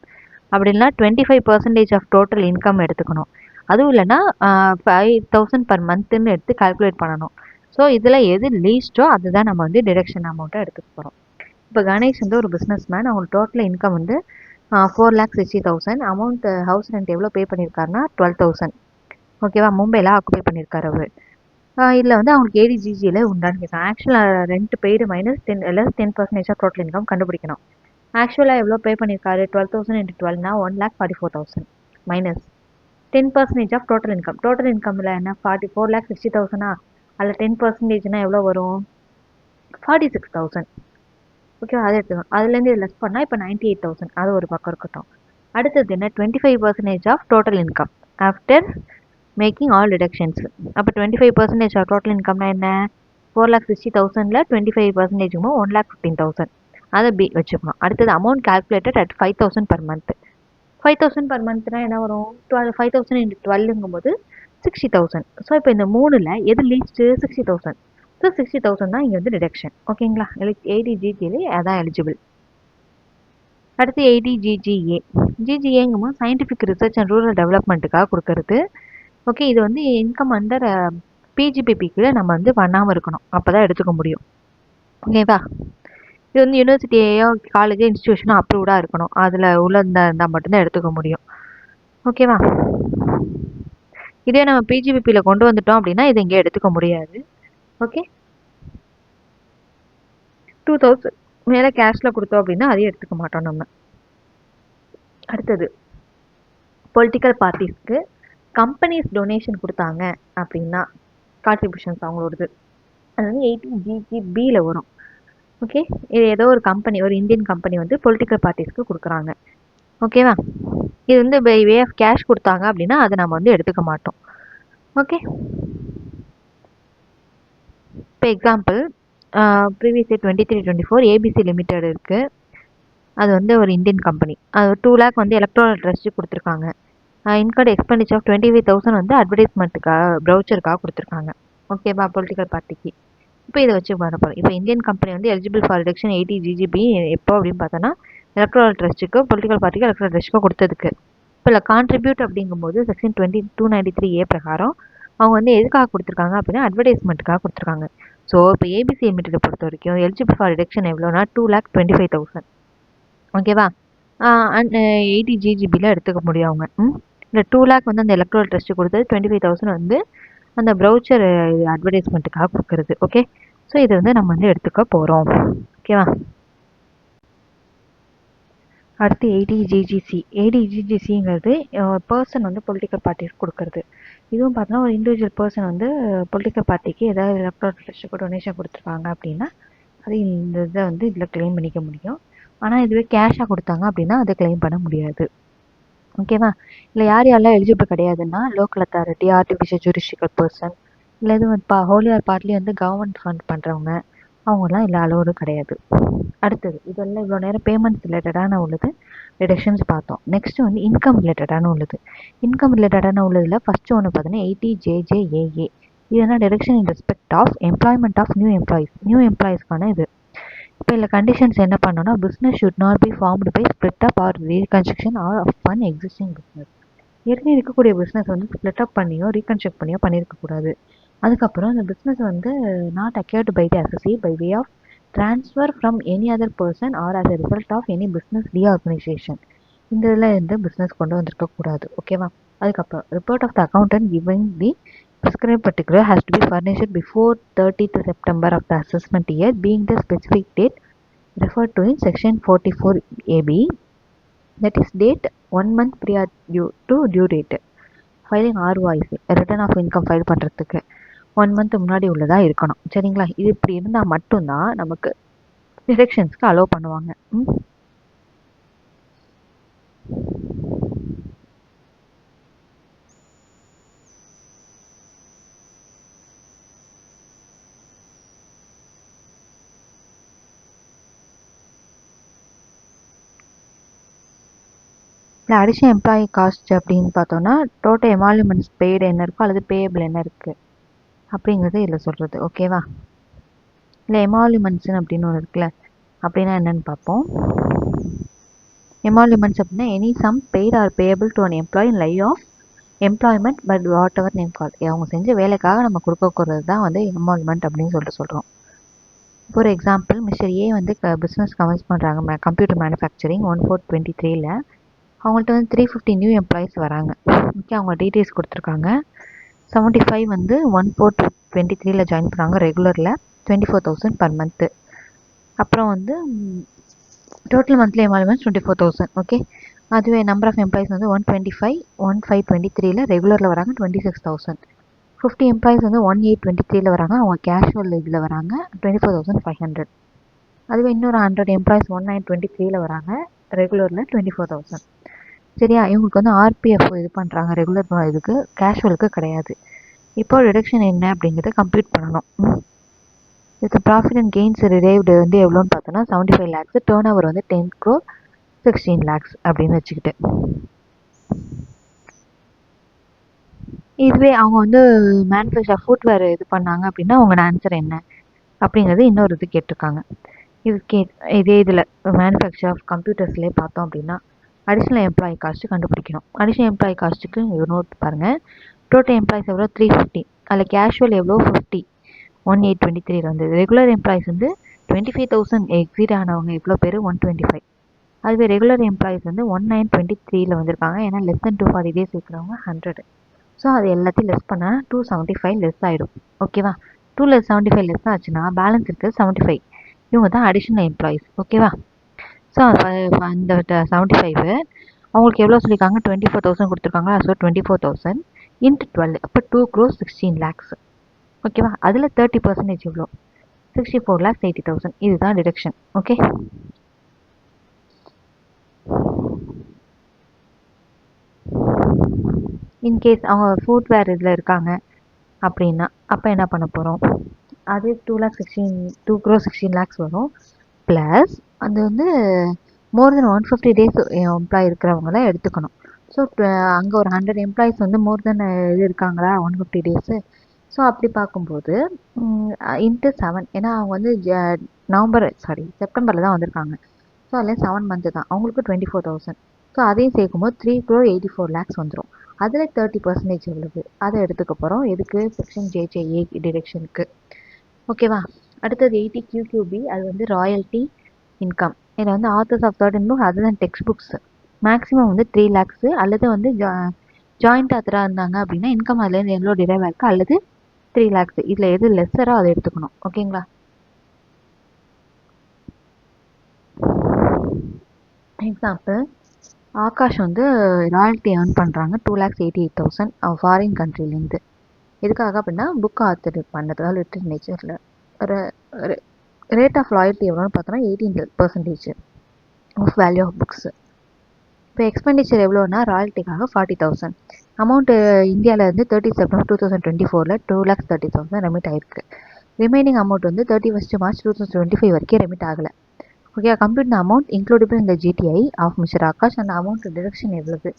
அப்படி இல்லைனா 25% ஆஃப் டோட்டல் இன்கம் எடுத்துக்கணும். அதுவும் இல்லைன்னா 5,000 per monthன்னு எடுத்து கால்குலேட் பண்ணணும். ஸோ இதில் எது லீஸ்ட்டோ அதுதான் நம்ம வந்து டிடக்ஷன் அமௌண்ட்டாக எடுத்துக்க போகிறோம். இப்போ கணேஷ் வந்து ஒரு பிஸ்னஸ் மேன். அவங்க டோட்டல் இன்கம் வந்து 4,60,000. அமௌண்ட் ஹவுஸ் ரெண்ட் எவ்வளோ பே பண்ணியிருக்காருன்னா 12,000. ஓகேவா? மும்பையில் ஆக்குபை பண்ணியிருக்காரு அவர். இதில் வந்து அவங்களுக்கு ADGGயில் உண்டான்னு கேட்குறாங்க. ஆக்சுவலாக rent paid minus 10% of total income கண்டுபிடிக்கணும். ஆக்சுவலாக எவ்வளோ பே பண்ணியிருக்காரு, 12,000 × 12னா 1,44,000 minus 10% of total income. Total இன்கமில் என்ன 4,60,000. அதில் 10%னா எவ்வளோ வரும், 46,000. ஓகே, அதை எடுத்துக்கணும். அதுலேருந்து லெஸ் பண்ணால் இப்போ 98,000. அது ஒரு பக்கம் இருக்கட்டும். அடுத்தது என்ன, 25% of total income after making all deductions. அப்போ 25% ஆஃப் டோட்டல் இன்கம்னா என்ன, 4,60,000ல் 25% 1,15,000. அதை பி வச்சுக்கணும். அடுத்தது amount calculated at 5,000 per month. 5,000 per monthனா என்ன வரும், 5,000 × 12ங்கும்போது 60,000. ஸோ இப்போ இந்த மூணில் எது லீஸ்ட்டு, 60,000. ஸோ 60,000 தான் இங்கே வந்து டிடக்ஷன். ஓகேங்களா? 80GGலே அதான் எலிஜிபிள். அடுத்து 80GGA. GGAங்கும்போது சயின்டிஃபிக் ரிசர்ச் அண்ட் ரூரல் டெவலப்மெண்ட்டுக்காக கொடுக்கறது. ஓகே, இது வந்து இன்கம் அண்டர் PGPPக்கு நம்ம வந்து பண்ணாமல் இருக்கணும், அப்போ தான் எடுத்துக்க முடியும். ஓகேவா? இது வந்து யூனிவர்சிட்டியோ காலேஜோ இன்ஸ்டியூஷனோ அப்ரூவ்டாக இருக்கணும். அதில் உள்ள இருந்தால் மட்டும்தான் எடுத்துக்க முடியும். ஓகேவா? இதே நம்ம PGPPயில் கொண்டு வந்துட்டோம் அப்படின்னா இது இங்கே எடுத்துக்க முடியாது. ஓகே, 2,000 மேலே கேஷில் கொடுத்தோம் அப்படின்னா அதையும் எடுத்துக்க மாட்டோம் நம்ம. அடுத்தது பொலிட்டிக்கல் பார்ட்டிஸ்க்கு கம்பெனிஸ் டொனேஷன் கொடுத்தாங்க அப்படின்னா கான்ட்ரிபியூஷன்ஸ் அவங்களோடது, அது வந்து 80GGBயில் வரும். ஓகே, இது ஏதோ ஒரு கம்பெனி, ஒரு இந்தியன் கம்பெனி வந்து பொலிட்டிக்கல் பார்ட்டிஸ்க்கு கொடுக்குறாங்க. ஓகேவா? இது வந்து பை வே ஆஃப் கேஷ் கொடுத்தாங்க அப்படின்னா அதை நம்ம வந்து எடுத்துக்க மாட்டோம். ஓகே, இப்போ example previous year 23-24 ABC limited இருக்குது. அது வந்து ஒரு இந்தியன் கம்பெனி. அது 2 lakh வந்து எலக்ட்ரல் ட்ரஸ்ட்டு கொடுத்துருக்காங்க. இன்கர்ட் எக்ஸ்பெண்டிச்சர் ஆஃப் 25,000 வந்து அட்வர்டைஸ்மெண்ட்டுக்காக ப்ரௌச்சருக்காக கொடுத்துருக்காங்க. ஓகேவா? பொலிட்டிக்கல் பார்ட்டிக்கு. இப்போ இதை வச்சு பண்ண போகிறோம். இப்போ இந்தியன் கம்பெனி வந்து எலிஜிபிள் ஃபார் ரிடக்ஷன் 80GGB எப்போ அப்படின்னு பார்த்தோன்னா எலக்ட்ரல் ட்ரஸ்ட்டுக்கு பொலிட்டிக்கல் பார்ட்டிக்கு எலக்ட்ரல் ட்ரஸ்ட்டுக்கு கொடுத்ததுக்கு. இப்போ இல்லை கான்ட்ரிபியூட் அப்படிங்கும்போது செக்ஷன் 293A பிரகாரம் அவங்க வந்து எதுக்காக கொடுத்துருக்காங்க அப்படின்னா அட்வர்டைஸ்மெண்ட்டுக்காக கொடுத்துருக்காங்க. ஸோ இப்போ ABC லிமிட்டெடை பொறுத்த வரைக்கும் எலிஜிபிள் ஃபார் ரிடக்ஷன் எவ்வளோனா 2,25,000. ஓகேவா? அண்ட் 80GGBயில் எடுத்துக்க முடியும் அவங்க. இல்லை 2 lakh வந்து அந்த எலக்ட்ரல் ட்ரஸ்ட்டு கொடுத்தது, 25,000 வந்து அந்த ப்ரௌச்சர் அட்வர்டைஸ்மெண்ட்டுக்காக கொடுக்குறது. ஓகே, ஸோ இதை வந்து நம்ம வந்து எடுத்துக்க போகிறோம். ஓகேவா? அடுத்து ஏடிஜிஜிசி. ஏடிஜிஜிசிங்கிறது பர்சன் வந்து பொலிட்டிக்கல் பார்ட்டிக்கு கொடுக்கறது. இதுவும் பார்த்தோன்னா ஒரு இண்டிவிஜுவல் பர்சன் வந்து பொலிட்டிக்கல் பார்ட்டிக்கு ஏதாவது எலக்ட்ரல் டொனேஷன் கொடுத்துருக்காங்க அப்படின்னா அது இந்த இதை வந்து இதில் கிளைம் பண்ணிக்க முடியும். ஆனால் இதுவே கேஷாக கொடுத்தாங்க அப்படின்னா அதை கிளைம் பண்ண முடியாது. ஓகேவா? இல்லை யார் யாரெல்லாம் எலிஜிபிள் கிடையாதுன்னா local authority, artificial juridical person, இல்லை இது ஹோலி ஆர் பார்ட்லி வந்து கவர்மெண்ட் ஃபண்ட் பண்ணுறவங்க, அவங்களாம் இல்லை அலோடு கிடையாது. அடுத்தது இதெல்லாம் இவ்வளோ நேரம் பேமெண்ட்ஸ் ரிலேட்டடான உள்ளது, டிடக்ஷன்ஸ் பார்த்தோம். நெக்ஸ்ட் வந்து இன்கம் ரிலேட்டடான உள்ளது. இன்கம் ரிலேட்டடான உள்ளதில் ஃபஸ்ட்டு ஒன்று பார்த்தீங்கன்னா 80JJAA. இது என்ன deduction in respect of employment of new employees. New எம்ப்ளாயிஸ்க்கான இது. இப்போ இல்லை கண்டிஷன்ஸ் என்ன பண்ணோன்னா business should not be formed by split up or reconstruction or of one existing business. ஏற்கனவே இருக்கக்கூடிய பிஸ்னஸ் வந்து ஸ்ப்ளிட் அப் பண்ணியோ ரீகன்ஸ்ட்ரக்ட் பண்ணியோ பண்ணியிருக்கக்கூடாது. அதுக்கப்புறம் அந்த பிஸ்னஸ் வந்து not acquired by the associate by way of transfer from any other person or as a result of any business reorganisation. இந்த இதில் இருந்து பிஸ்னஸ் கொண்டு வந்திருக்கக்கூடாது. ஓகேவா? அதுக்கப்புறம் report of the accountant giving the prescribed particular has to be furnished before 30th September of the assessment year, being the specific date referred to in section 44AB, that is date 1 month prior to due date. Filing ROIC return of income file பண்ணுறதுக்கு 1 month முன்னாடி உள்ளதாக இருக்கணும். சரிங்களா? இது இப்படி இருந்தால் மட்டும்தான் நமக்கு டிடக்ஷன்ஸ்க்கு அலோவ் பண்ணுவாங்க. இல்லை அடிஷனல் எம்ப்ளாயி காஸ்ட் அப்படின்னு பார்த்தோன்னா டோட்டல் எமாலுமெண்ட்ஸ் பெய்டு என்ன இருக்கோ அல்லது பேயபிள் என்ன இருக்குது அப்படிங்கிறது இதில் சொல்கிறது. ஓகேவா? இல்லை எமாலுமெண்ட்ஸ்னு அப்படின்னு ஒன்று இருக்குல்ல, அப்படின்னா என்னென்னு பார்ப்போம். எமாலுமெண்ட்ஸ் அப்படின்னா any sum paid or payable to an employee in lieu of employment but whatever name call. அவங்க செஞ்ச வேலைக்காக நம்ம கொடுக்கறது தான் வந்து எமாலுமெண்ட் அப்படின்னு சொல்லிட்டு சொல்கிறோம். ஃபார் எக்ஸாம்பிள் மிஸ்டர் ஏ வந்து பிஸ்னஸ் கமென்ஸ் பண்ணுறாங்க கம்ப்யூட்டர் மேனுஃபேக்சரிங் 1423ல். அவங்கள்ட்ட வந்து 350 நியூ எம்ப்ளாயிஸ் வராங்க. ஓகே, அவங்க டீட்டெயில்ஸ் கொடுத்துருக்காங்க. 75 வந்து 1423ல் ஜாயின் பண்ணுறாங்க ரெகுலரில் 24,000 பர் மந்த்து. அப்புறம் வந்து டோட்டல் மந்த்லி எமாலுமெண்ட்ஸ் 24,000. ஓகே, அதுவே நம்பர் ஆஃப் எம்ப்ளாயிஸ் வந்து 125 1523ல் ரெகுலரில் வராங்க 26,000. 50 எம்ப்ளாயிஸ் வந்து 1823ல் வராங்க, அவங்க கேஷுவல் இதில் வராங்க 24,500. அதுவே இன்னொரு 100 எம்ப்ளாயிஸ் 1923ல் வராங்க ரெகுலரில் 24,000. சரியா? இவங்களுக்கு வந்து ஆர்பிஎஃப் இது பண்ணுறாங்க ரெகுலர் இதுக்கு, கேஷுவலுக்கு கிடையாது. இப்போ ரிடக்ஷன் என்ன அப்படிங்கிறத கம்ப்ளீட் பண்ணணும். இதுக்கு ப்ராஃபிட் அண்ட் கெயின்ஸ் ரிரைவ்டு வந்து எவ்வளோன்னு பார்த்தோன்னா 75 lakhs, டேர்ன் ஓவர் வந்து 10 crore 16 lakhs அப்படின்னு வச்சுக்கிட்டு. இதுவே அவங்க வந்து மேனுஃபேக்சர் ஃபுட்வேர் இது பண்ணாங்க அப்படின்னா அவங்களோட ஆன்சர் என்ன அப்படிங்கிறது இன்னொரு இது கேட்டிருக்காங்க. இதே இதில் மேனுஃபேக்சர் ஆஃப் கம்ப்யூட்டர்ஸ்லேயே பார்த்தோம் அப்படின்னா அடிஷ்னல் எம்ப்ளாயி காஸ்ட்டு கண்டுபிடிக்கணும். அடிஷ்னல் எம்ப்ளாயி காஸ்ட்டுக்கு இது நோட் பாருங்கள். டோட்டல் எம்ப்ளாயிஸ் எவ்வளோ 350, அதில் கேஷுவல் எவ்வளோ 50 1823 வந்தது. ரெகுலர் எம்ப்ளாயிஸ் வந்து 25,000 எக்ஸீட் ஆனவங்க இவ்வளோ பேர் 125. அதுவே ரெகுலர் எம்ப்ளாயிஸ் வந்து 1923ல் வந்திருக்காங்க. ஏன்னா லெஸ் தென் 240 days இருக்கிறவங்க 100. ஸோ அது எல்லாத்தையும் லெஸ் பண்ணால் 275 லெஸ் ஆகிடும். ஓகேவா? 275 லெஸ் ஆச்சுன்னா பேலன்ஸ் இருக்குது 75. இவங்க தான் அடிஷ்னல் எம்ப்ளாயிஸ். ஓகேவா? ஸோ அந்த 75 அவங்களுக்கு எவ்வளோ சொல்லியிருக்காங்க 24,000 கொடுத்துருக்காங்களா? ஸோ 24,000 இன்ட்டு 12 அப்போ 2 crore 16 lakhs. ஓகேவா? அதில் 30% இவ்வளோ 64,80,000. இதுதான் டிடக்ஷன். ஓகே, இன்கேஸ் அவங்க ஃபுட்வேர் இதில் இருக்காங்க அப்படின்னா அப்போ என்ன பண்ண போகிறோம்? அது 2 crore 16 lakhs வரும். ப்ளஸ் அது வந்து மோர் தென் 150 days எம்ப்ளாயி இருக்கிறவங்கள எடுத்துக்கணும். ஸோ அங்கே ஒரு 100 எம்ப்ளாயிஸ் வந்து மோர் தென் இது இருக்காங்களா 150 days. ஸோ அப்படி பார்க்கும்போது இன்ட்டு 7, ஏன்னா அவங்க வந்து செப்டம்பரில் தான் வந்திருக்காங்க. ஸோ அதில் 7 month தான், அவங்களுக்கு 24,000. ஸோ அதையும் சேர்க்கும்போது 3 crore 84 lakhs வந்துடும். அதில் 30% எவ்வளவு அதை எடுத்துக்க போகிறோம். எதுக்கு? செக்ஷன் JJA டிரெக்ஷனுக்கு. ஓகேவா? அடுத்தது 80QQB, அது வந்து ராயல்ட்டி இன்கம். இதில் வந்து authors of 13 books other than text books maximum வந்து 3 lakhs, அல்லது வந்து ஜாயிண்ட் ஆத்தராக இருந்தாங்க அப்படின்னா இன்கம் அதுலேருந்து எவ்வளோ டிரைவ் ஆயிருக்கு அல்லது 3 lakhs. இதில் எது லெஸ்ஸரோ அதை எடுத்துக்கணும். ஓகேங்களா? எக்ஸாம்பிள், ஆகாஷ் வந்து ராயல்ட்டி ஏர்ன் பண்ணுறாங்க 2,88,000 ஃபாரின் கண்ட்ரிலேருந்து. எதுக்காக அப்படின்னா புக் ஆத்தர் பண்ணதுக்காக லிட்ரேச்சரில். ரேட் ஆஃப் லாயல்ட்டி எவ்வளோன்னு பார்த்தோன்னா 18% ஆஃப் வேல்யூ ஆஃப் புக்ஸு. இப்போ எக்ஸ்பெண்டிச்சர் எவ்வளோன்னா ராயல்ட்டிக்காக 40,000. அமௌண்ட்டு இந்தியாவிலேருந்து 30 செப்டம்பர் 2024 2,30,000 ரெமிட் ஆயிருக்கு. ரிமைனிங் அமௌண்ட் வந்து 31 மார்ச் 2025 வரைக்கும் ரெமிட் ஆகலை. ஓகே, கம்ப்ளீட் த அமௌண்ட் இன்க்ளூடிபிள் இந்த ஜிடிஐ ஆஃப் மிஸ்டர் ஆகாஷ். அந்த அமௌண்ட் டிடக்ஷன் எவ்வளவு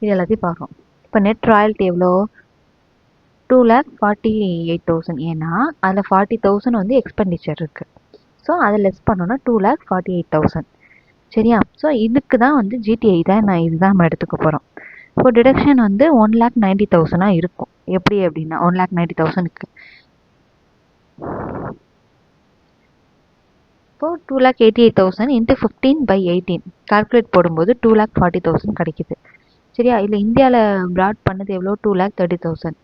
இது எல்லாத்தையும் பார்க்குறோம். இப்போ நெட் ராயல்ட்டி எவ்வளோ? 2,48,000. ஏன்னா அதில் 40,000 வந்து எக்ஸ்பெண்டிச்சர் இருக்குது. ஸோ அதை லெஸ் பண்ணோன்னா 2,48,000. சரியா? ஸோ இதுக்கு தான் வந்து ஜிடிஐ தான் இதுதான் நம்ம எடுத்துக்க போகிறோம். இப்போ டிடக்ஷன் வந்து 1,90,000 இருக்கும். எப்படி அப்படின்னா 1,90,000க்கு இப்போ 2,88,000 இன்ட்டு 15/18 கால்குலேட் போடும்போது 2,40,000 கிடைக்குது. சரியா? இல்லை இந்தியாவில் ப்ராட் பண்ணது எவ்வளோ? 2,30,000.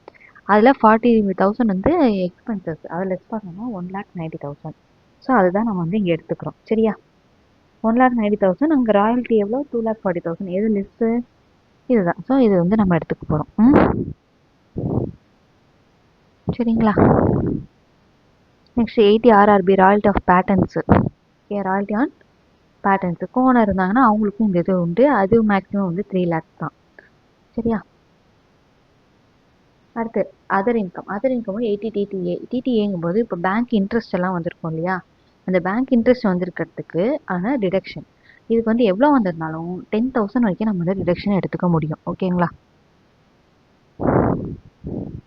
அதில் 40,000 வந்து எக்ஸ்பென்சஸ், அதை லெஸ் பண்ணோம்னா 1,90,000. ஸோ அதுதான் நம்ம வந்து இங்கே எடுத்துக்கிறோம். சரியா? 1,90,000. அங்கே ராயல்ட்டி எவ்வளோ? 2,40,000. எது லெஸ்ஸு? இதுதான். ஸோ இது வந்து நம்ம எடுத்துக்க போகிறோம். சரிங்களா? Next 80 RRB royalty of patents. Okay, royalty on patents. கோனர் இருந்தாங்கன்னா அவங்களுக்கும் இந்த இது உண்டு. அது மேக்ஸிமம் வந்து 3 lakhs தான். சரியா? அடுத்து அதர் இன்கம். அதர் இன்கமும் 80 டிடிஏ. டிடிஏங்கும்போது இப்போ பேங்க் இன்ட்ரெஸ்ட் எல்லாம் வந்திருக்கும் இல்லையா? அந்த பேங்க் இன்ட்ரெஸ்ட் வந்திருக்கிறதுக்கு ஆனால் டிடக்ஷன் இதுக்கு வந்து எவ்வளோ வந்திருந்தாலும் 10,000 வரைக்கும் நம்ம வந்து டிடக்ஷன் எடுத்துக்க முடியும். ஓகேங்களா?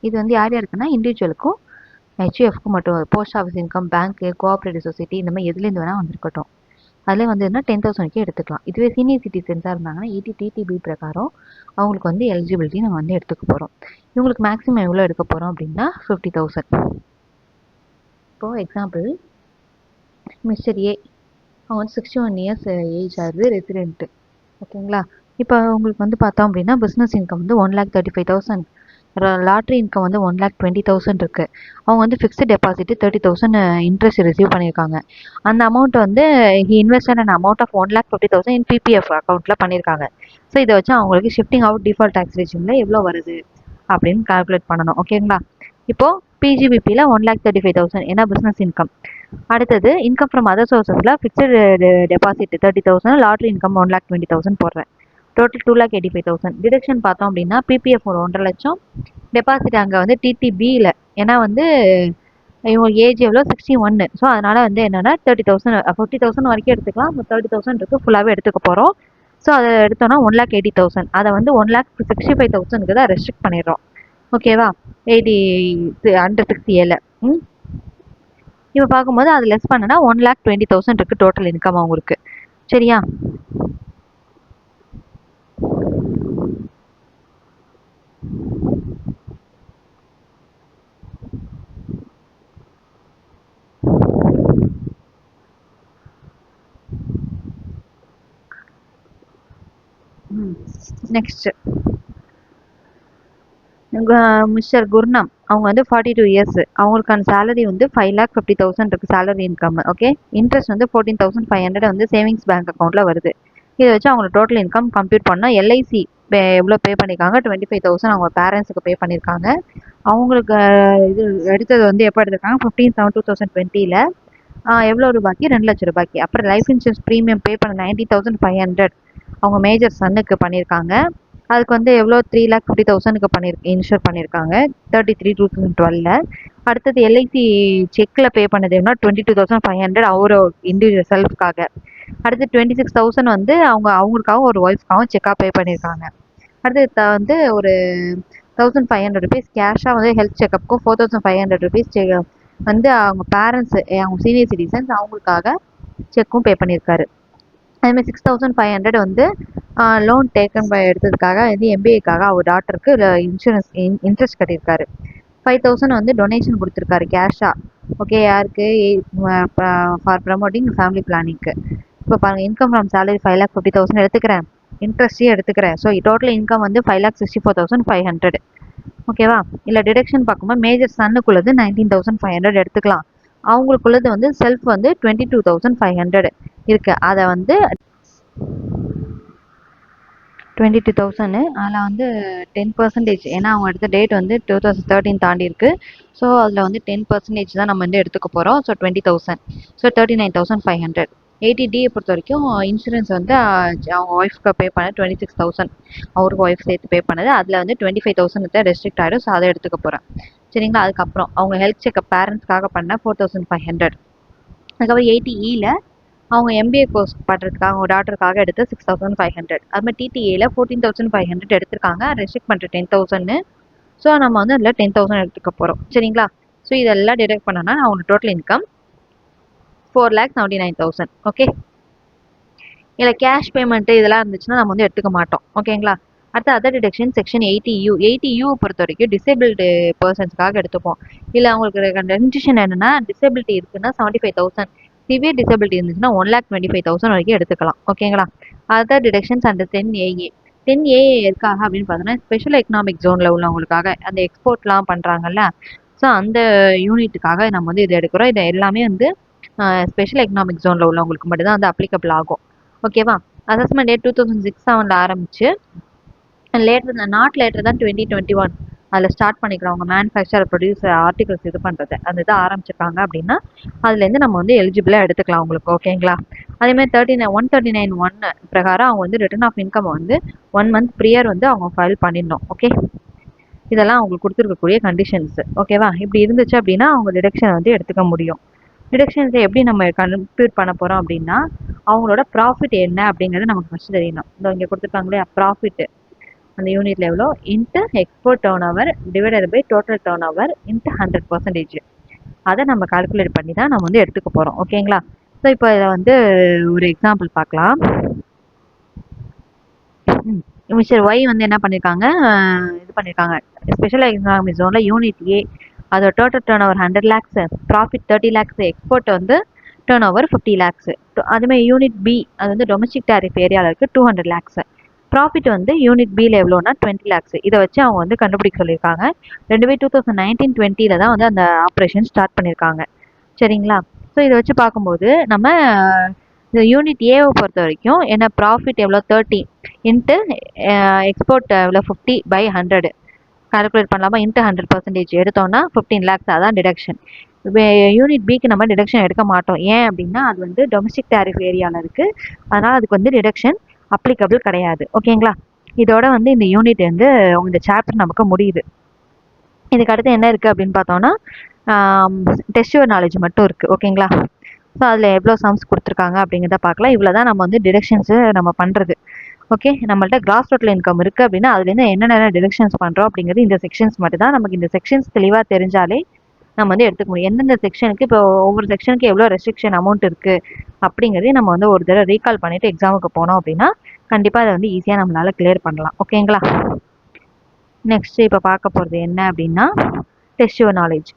இது வந்து யார் யாருக்குன்னா இண்டிவிஜுவலுக்கும் ஹெச்யூஎஃப்க்கு மட்டும். போஸ்ட் ஆஃபீஸ் இன்கம், பேங்க்கு, கோஆப்ரேட்டிவ் சொசைட்டி இந்த மாதிரி எதுலேருந்து வேணால் வந்திருக்கட்டும். அதில் வந்து என்ன 10,000 வரைக்கும் எடுத்துக்கலாம். இதுவே சீனியர் சிட்டிசன்ஸாக இருந்தாங்கன்னா 80 டிடிபி பிரகாரம் அவங்களுக்கு வந்து எலிஜிபிலிட்டி நம்ம வந்து எடுத்துக்க போகிறோம். இவங்களுக்கு மேக்ஸிமம் எவ்வளோ எடுக்க போகிறோம் அப்படின்னா 50,000. இப்போது எக்ஸாம்பிள், மிஸ்டர் ஏ அவங்க வந்து 61 இயர்ஸ் ஏஜ் ஆகுது, ரெசிடென்ட்டு. ஓகேங்களா? இப்போ உங்களுக்கு வந்து பார்த்தோம் அப்படின்னா பிஸ்னஸ் இன்கம் வந்து 1,35,000. லாட்ரி இன்கம் வந்து 1,20,000 இருக்குது. அவங்க வந்து ஃபிக்ஸ்டு டெபாசிட் 30,000 இன்ட்ரெஸ்ட் ரிசீவ் பண்ணியிருக்காங்க. அந்த அமௌண்ட் வந்து invested and amount of 1,50,000 in PPF அக்கௌண்ட்டில் பண்ணியிருக்காங்க. ஸோ இதை வச்சு அவங்களுக்கு ஷிஃப்டிங் அவுட் டிஃபால்ட் டேக்ஸ் ரெஜிமில் எவ்வளோ வருது அப்படின்னு கால்குலேட் பண்ணணும். ஓகேங்களா? இப்போது பிஜிபிபியில் 1,35,000 ஏன்னா பிஸ்னஸ் இன்கம். அடுத்தது இன்கம் ஃப்ரம் அதர் சோர்ஸஸில் ஃபிக்ஸ்டு டெபாசிட் 30,000, லாட்ரி இன்கம் 1,20,000 போடுறேன். டோட்டல் 2,85,000. டிடக்ஷன் பார்த்தோம் அப்படின்னா பிபிஎஃப் ஒரு 1.5 லட்சம், டெபாசிட் அங்கே வந்து டிடிபியில் ஏன்னா வந்து இவங்க ஏஜ் எவ்வளோ 61. ஸோ அதனால் வந்து என்னென்னா 30,000 50,000 வரைக்கும் எடுத்துக்கலாம். 30,000 இருக்குது, ஃபுல்லாகவே எடுத்துக்க போகிறோம். ஸோ அதை எடுத்தோன்னா 1,80,000. அதை வந்து 1,65,000 தான் ரெஸ்ட்ரிக்ட் பண்ணிடுறோம். ஓகேவா? 80 அண்டர் 60 இப்போ பார்க்கும்போது அது லெஸ் பண்ணனா 1,20,000 இருக்குது டோட்டல் இன்கம் அவங்களுக்கு. சரியா? நெக்ஸ்ட் மிஸ்டர் குர்னம் அவங்க வந்து 42 இயர்ஸ். அவங்களுக்கான சேலரி வந்து 5,50,000 இருக்குது சேலரி இன்கம். ஓகே, இன்ட்ரெஸ்ட் வந்து 14,500 வந்து சேவிங்ஸ் பேங்க் அக்கௌண்ட்டில் வருது. இதை வச்சு அவங்க டோட்டல் இன்கம் கம்ப்யூட் பண்ணால் எல்ஐசி எவ்வளோ பே பண்ணியிருக்காங்க? 25,000 அவங்க பேரண்ட்ஸுக்கு பே பண்ணியிருக்காங்க. அவங்களுக்கு இது எடுத்தது வந்து எப்போ எடுத்திருக்காங்க? 15/7/2020 எவ்வளோ ரூபாய்க்கு? 2 லட்சம் ரூபாய்க்கு. அப்புறம் லைஃப் இன்சூரன்ஸ் ப்ரீமியம் பே பண்ண 90,500 அவங்க மேஜர் சன்னுக்கு பண்ணியிருக்காங்க. அதுக்கு வந்து எவ்வளோ 3,50,000 இன்ஷூர் பண்ணியிருக்காங்க 33/2012. அடுத்தது எல்ஐசி செக்கில் பே பண்ணது எவ்வளோ 22,500 அவரு இண்டிவிஜுவல் செல்ஃப்காக. அடுத்து 26,000 வந்து அவங்களுக்காக ஒரு ஒய்ஃப்காகவும் செக்காக பே பண்ணியிருக்காங்க. அடுத்து வந்து ஒரு 1,500 ருபீஸ் கேஷாக வந்து ஹெல்த் செக்கப்புக்கும் 4,500 ருபீஸ் வந்து அவங்க பேரண்ட்ஸ் அவங்க சீனியர் சிட்டிசன்ஸ் அவங்களுக்காக செக்கும் பே பண்ணியிருக்காரு. அதுமாதிரி 6,500 வந்து லோன் டேக்கன் பை எடுத்ததுக்காக வந்து எம்பிஏக்காக அவர் டாக்டருக்கு இன்சூரன்ஸ் இன்ட்ரெஸ்ட் கட்டியிருக்காரு. 5,000 வந்து டொனேஷன் கொடுத்துருக்காரு கேஷாக. ஓகே, யாருக்கு? ஃபார் ப்ரமோட்டிங் ஃபேமிலி பிளானிங்க்கு. இப்போ பாருங்கள், இன்கம் ஃப்ரம் சேலரி 5,50,000 எடுத்துக்கிறேன், இன்ட்ரெஸ்ட்டையும் எடுத்துக்கிறேன். ஸோ டோட்டல் இன்கம் வந்து 5,64,500. ஓகேவா? இல்லை டிடக்ஷன் பார்க்கும்போது மேஜர் சன்னுக்குள்ளது 19,500 எடுத்துக்கலாம். அவங்களுக்குள்ளது வந்து செல்ஃப் வந்து 22,500 இருக்குது. அதை வந்து 22,000 அதில் வந்து 10%, ஏன்னா அவங்க எடுத்த டேட் வந்து 2013 தாண்டி இருக்கு. ஸோ அதில் வந்து 10% தான் நம்ம வந்து எடுத்துக்க போகிறோம். ஸோ 20,000. ஸோ 39,500. 80D பொறுத்த வரைக்கும் இன்சூரன்ஸ் வந்து அவங்க ஒய்ஃப்க்கு பே பண்ண 26,000, அவருக்கு ஒய்ஃப் சேர்த்து பே பண்ணது. அதில் வந்து 25,000 ரெஸ்ட்ரிக்ட் ஆகிடும். ஸோ அதை எடுத்துக்க போகிறேன். சரிங்களா. அதுக்கப்புறம் அவங்க ஹெல்த் செக்அப் பேரண்ட்ஸ்க்காக பண்ண 4,500. அதுக்கப்புறம் 80Eல அவங்க MBA கோர்ஸ் பண்ணுறதுக்காக அவங்க டாக்டருக்காக எடுத்து 6,500. அதுமாதிரி TTAல 14,500 எடுத்திருக்காங்க. ரெஸ்ட்ரிக்ட் பண்ணுற 10,000. ஸோ நம்ம வந்து அதில் 10,000 எடுத்துக்க போகிறோம். சரிங்களா. ஸோ இதெல்லாம் டிடெக்ட் பண்ணோன்னா அவங்க டோட்டல் இன்கம் 4,79,000. ஓகே. இதில் கேஷ் பேமெண்ட்டு இதெல்லாம் இருந்துச்சுன்னா நம்ம வந்து எடுத்துக்க மாட்டோம். ஓகேங்களா. அடுத்து other deduction section 80U. 80U பொறுத்த வரைக்கும் டிசேபிள்டு பர்சன்ஸ்க்காக எடுத்துப்போம். இல்லை அவங்களுக்கு கண்டிஷன் என்னென்னா டிசேபிலிட்டி இருக்குன்னா 75,000, சிவியர் டிசபிலிட்டி இருந்துச்சுன்னா 1,25,000 வரைக்கும் எடுத்துக்கலாம். ஓகேங்களா. Other deductions and 10AA. 10AA எதுக்காக அப்படின்னு பார்த்தோன்னா ஸ்பெஷல் எக்கனாமிக் ஜோனில் உள்ளவங்களுக்காக, அந்த எக்ஸ்போர்ட்லாம் பண்ணுறாங்கல்ல, ஸோ அந்த யூனிட்டுக்காக நம்ம வந்து இது எடுக்கிறோம். இது எல்லாமே வந்து ஸ்பெஷல் எக்கனாமிக் ஜோனில் உள்ளவங்களுக்கு மட்டும்தான் வந்து அப்ளிகபிள் ஆகும். ஓகேவா. அசஸ்மெண்ட் டேட் 2006 ஆரம்பிச்சு நாட் லேட்டர் தான் 2021 அதில் ஸ்டார்ட் பண்ணிக்கிறோம். அவங்க மேனுஃபேக்சர் ப்ரொடியூசர் ஆர்டிகல்ஸ் இது பண்ணுறது அந்த இதை ஆரம்பிச்சிருக்காங்க அப்படின்னா அதுலேருந்து நம்ம வந்து எலிஜிபிளாக எடுத்துக்கலாம் உங்களுக்கு. ஓகேங்களா. அதேமாதிரி 139(1) பிரகாரம் அவங்க வந்து ரிட்டர்ன் ஆஃப் இன்கம் வந்து 1 month ப்ரியர் வந்து அவங்க ஃபைல் பண்ணிடணும். ஓகே. இதெல்லாம் அவங்களுக்கு கொடுத்துருக்கக்கூடிய கண்டிஷன்ஸ். ஓகேவா. இப்படி இருந்துச்சு அப்படின்னா அவங்க டிடக்ஷன் வந்து எடுத்துக்க முடியும். டிடக்ஷன்ஸை எப்படி நம்ம கம்ப்யூட் பண்ண போகிறோம் அப்படின்னா அவங்களோட ப்ராஃபிட் என்ன அப்படிங்கிறது நமக்கு ஃபஸ்ட்டு தெரியணும். இந்த இங்கே கொடுத்துருக்காங்களே ப்ராஃபிட் அந்த யூனிட்ல எவ்வளோ into export turnover divided by total turnover into 100%. அதை நம்ம கால்குலேட் பண்ணி தான் நம்ம வந்து எடுத்துக்க போகிறோம். ஓகேங்களா. ஸோ இப்போ இதை வந்து ஒரு எக்ஸாம்பிள் பார்க்கலாம். மிஸ்டர் ஒய் வந்து என்ன பண்ணியிருக்காங்க, இது பண்ணியிருக்காங்க. ஸ்பெஷல் எக்கனாமிக் ஜோனில் யூனிட் ஏ அதோட total turn over 100 lakhs, profit 30 lakhs, export வந்து டர்ன் ஓவர் 50 lakhs. அதுமாதிரி யூனிட் பி அது வந்து டொமஸ்டிக் டேரிஃப் ஏரியாவில் இருக்குது 200 lakhs. ப்ராஃபிட் வந்து யூனிட் பியில் எவ்வளோனா 20 lakhs. இதை வச்சு அவங்க வந்து கண்டுபிடிக்க சொல்லியிருக்காங்க. 2019-20 தான் வந்து அந்த ஆப்ரேஷன் ஸ்டார்ட் பண்ணியிருக்காங்க. சரிங்களா. ஸோ இதை வச்சு பார்க்கும்போது நம்ம இந்த யூனிட் ஏவை பொறுத்த வரைக்கும் என்ன ப்ராஃபிட் எவ்வளோ 30 இன்ட்டு எக்ஸ்போர்ட் எவ்வளோ 50/100 கால்குலேட் பண்ணலாமா. இன்ட்டு 100% எடுத்தோம்னா 15 lakhs. அதான் டிடக்ஷன். யூனிட் பிக்கு நம்ம டிடக்ஷன் எடுக்க மாட்டோம். ஏன் அப்படின்னா அது வந்து டொமஸ்டிக் டேரிஃப் ஏரியாவில் இருக்குது. அதனால் அதுக்கு வந்து டிடக்ஷன் அப்ளிகபிள் கிடையாது. ஓகேங்களா. இதோட வந்து இந்த யூனிட் வந்து இந்த சாப்டர் நமக்கு முடியுது. இதுக்கு அடுத்து என்ன இருக்குது அப்படின்னு பார்த்தோம்னா டெஸ்ட் யுவர் நாலேஜ் மட்டும் இருக்குது. ஓகேங்களா. ஸோ அதில் எவ்வளோ சம்ஸ் கொடுத்துருக்காங்க அப்படிங்கிறத பார்க்கலாம். இவ்வளோ தான் நம்ம வந்து டிடக்ஷன்ஸு நம்ம பண்ணுறது. ஓகே. நம்மள்ட்ட கிராஸ் டோட்டல் இன்கம் இருக்குது அப்படின்னா அதுலேருந்து என்னென்ன டிடக்ஷன்ஸ் பண்ணுறோம் அப்படிங்கிறது இந்த செக்ஷன்ஸ் மட்டும் தான். நமக்கு இந்த செக்ஷன்ஸ் தெளிவாக தெரிஞ்சாலே நம்ம வந்து எடுத்துக்க முடியும். எந்தெந்த செக்ஷனுக்கு இப்போ ஒவ்வொரு செக்ஷனுக்கு எவ்வளோ ரெஸ்ட்ரிக்ஷன் அமௌண்ட் இருக்குது அப்படிங்கிறதையும் நம்ம வந்து ஒரு தடவை ரீகால் பண்ணிவிட்டு எக்ஸாமுக்கு போனோம் அப்படின்னா கண்டிப்பாக அதை வந்து ஈஸியாக நம்மளால் கிளியர் பண்ணலாம். ஓகேங்களா. நெக்ஸ்ட் இப்போ பார்க்க போகிறது என்ன அப்படின்னா டெஸ்ட் யுவர் நாலேஜ்.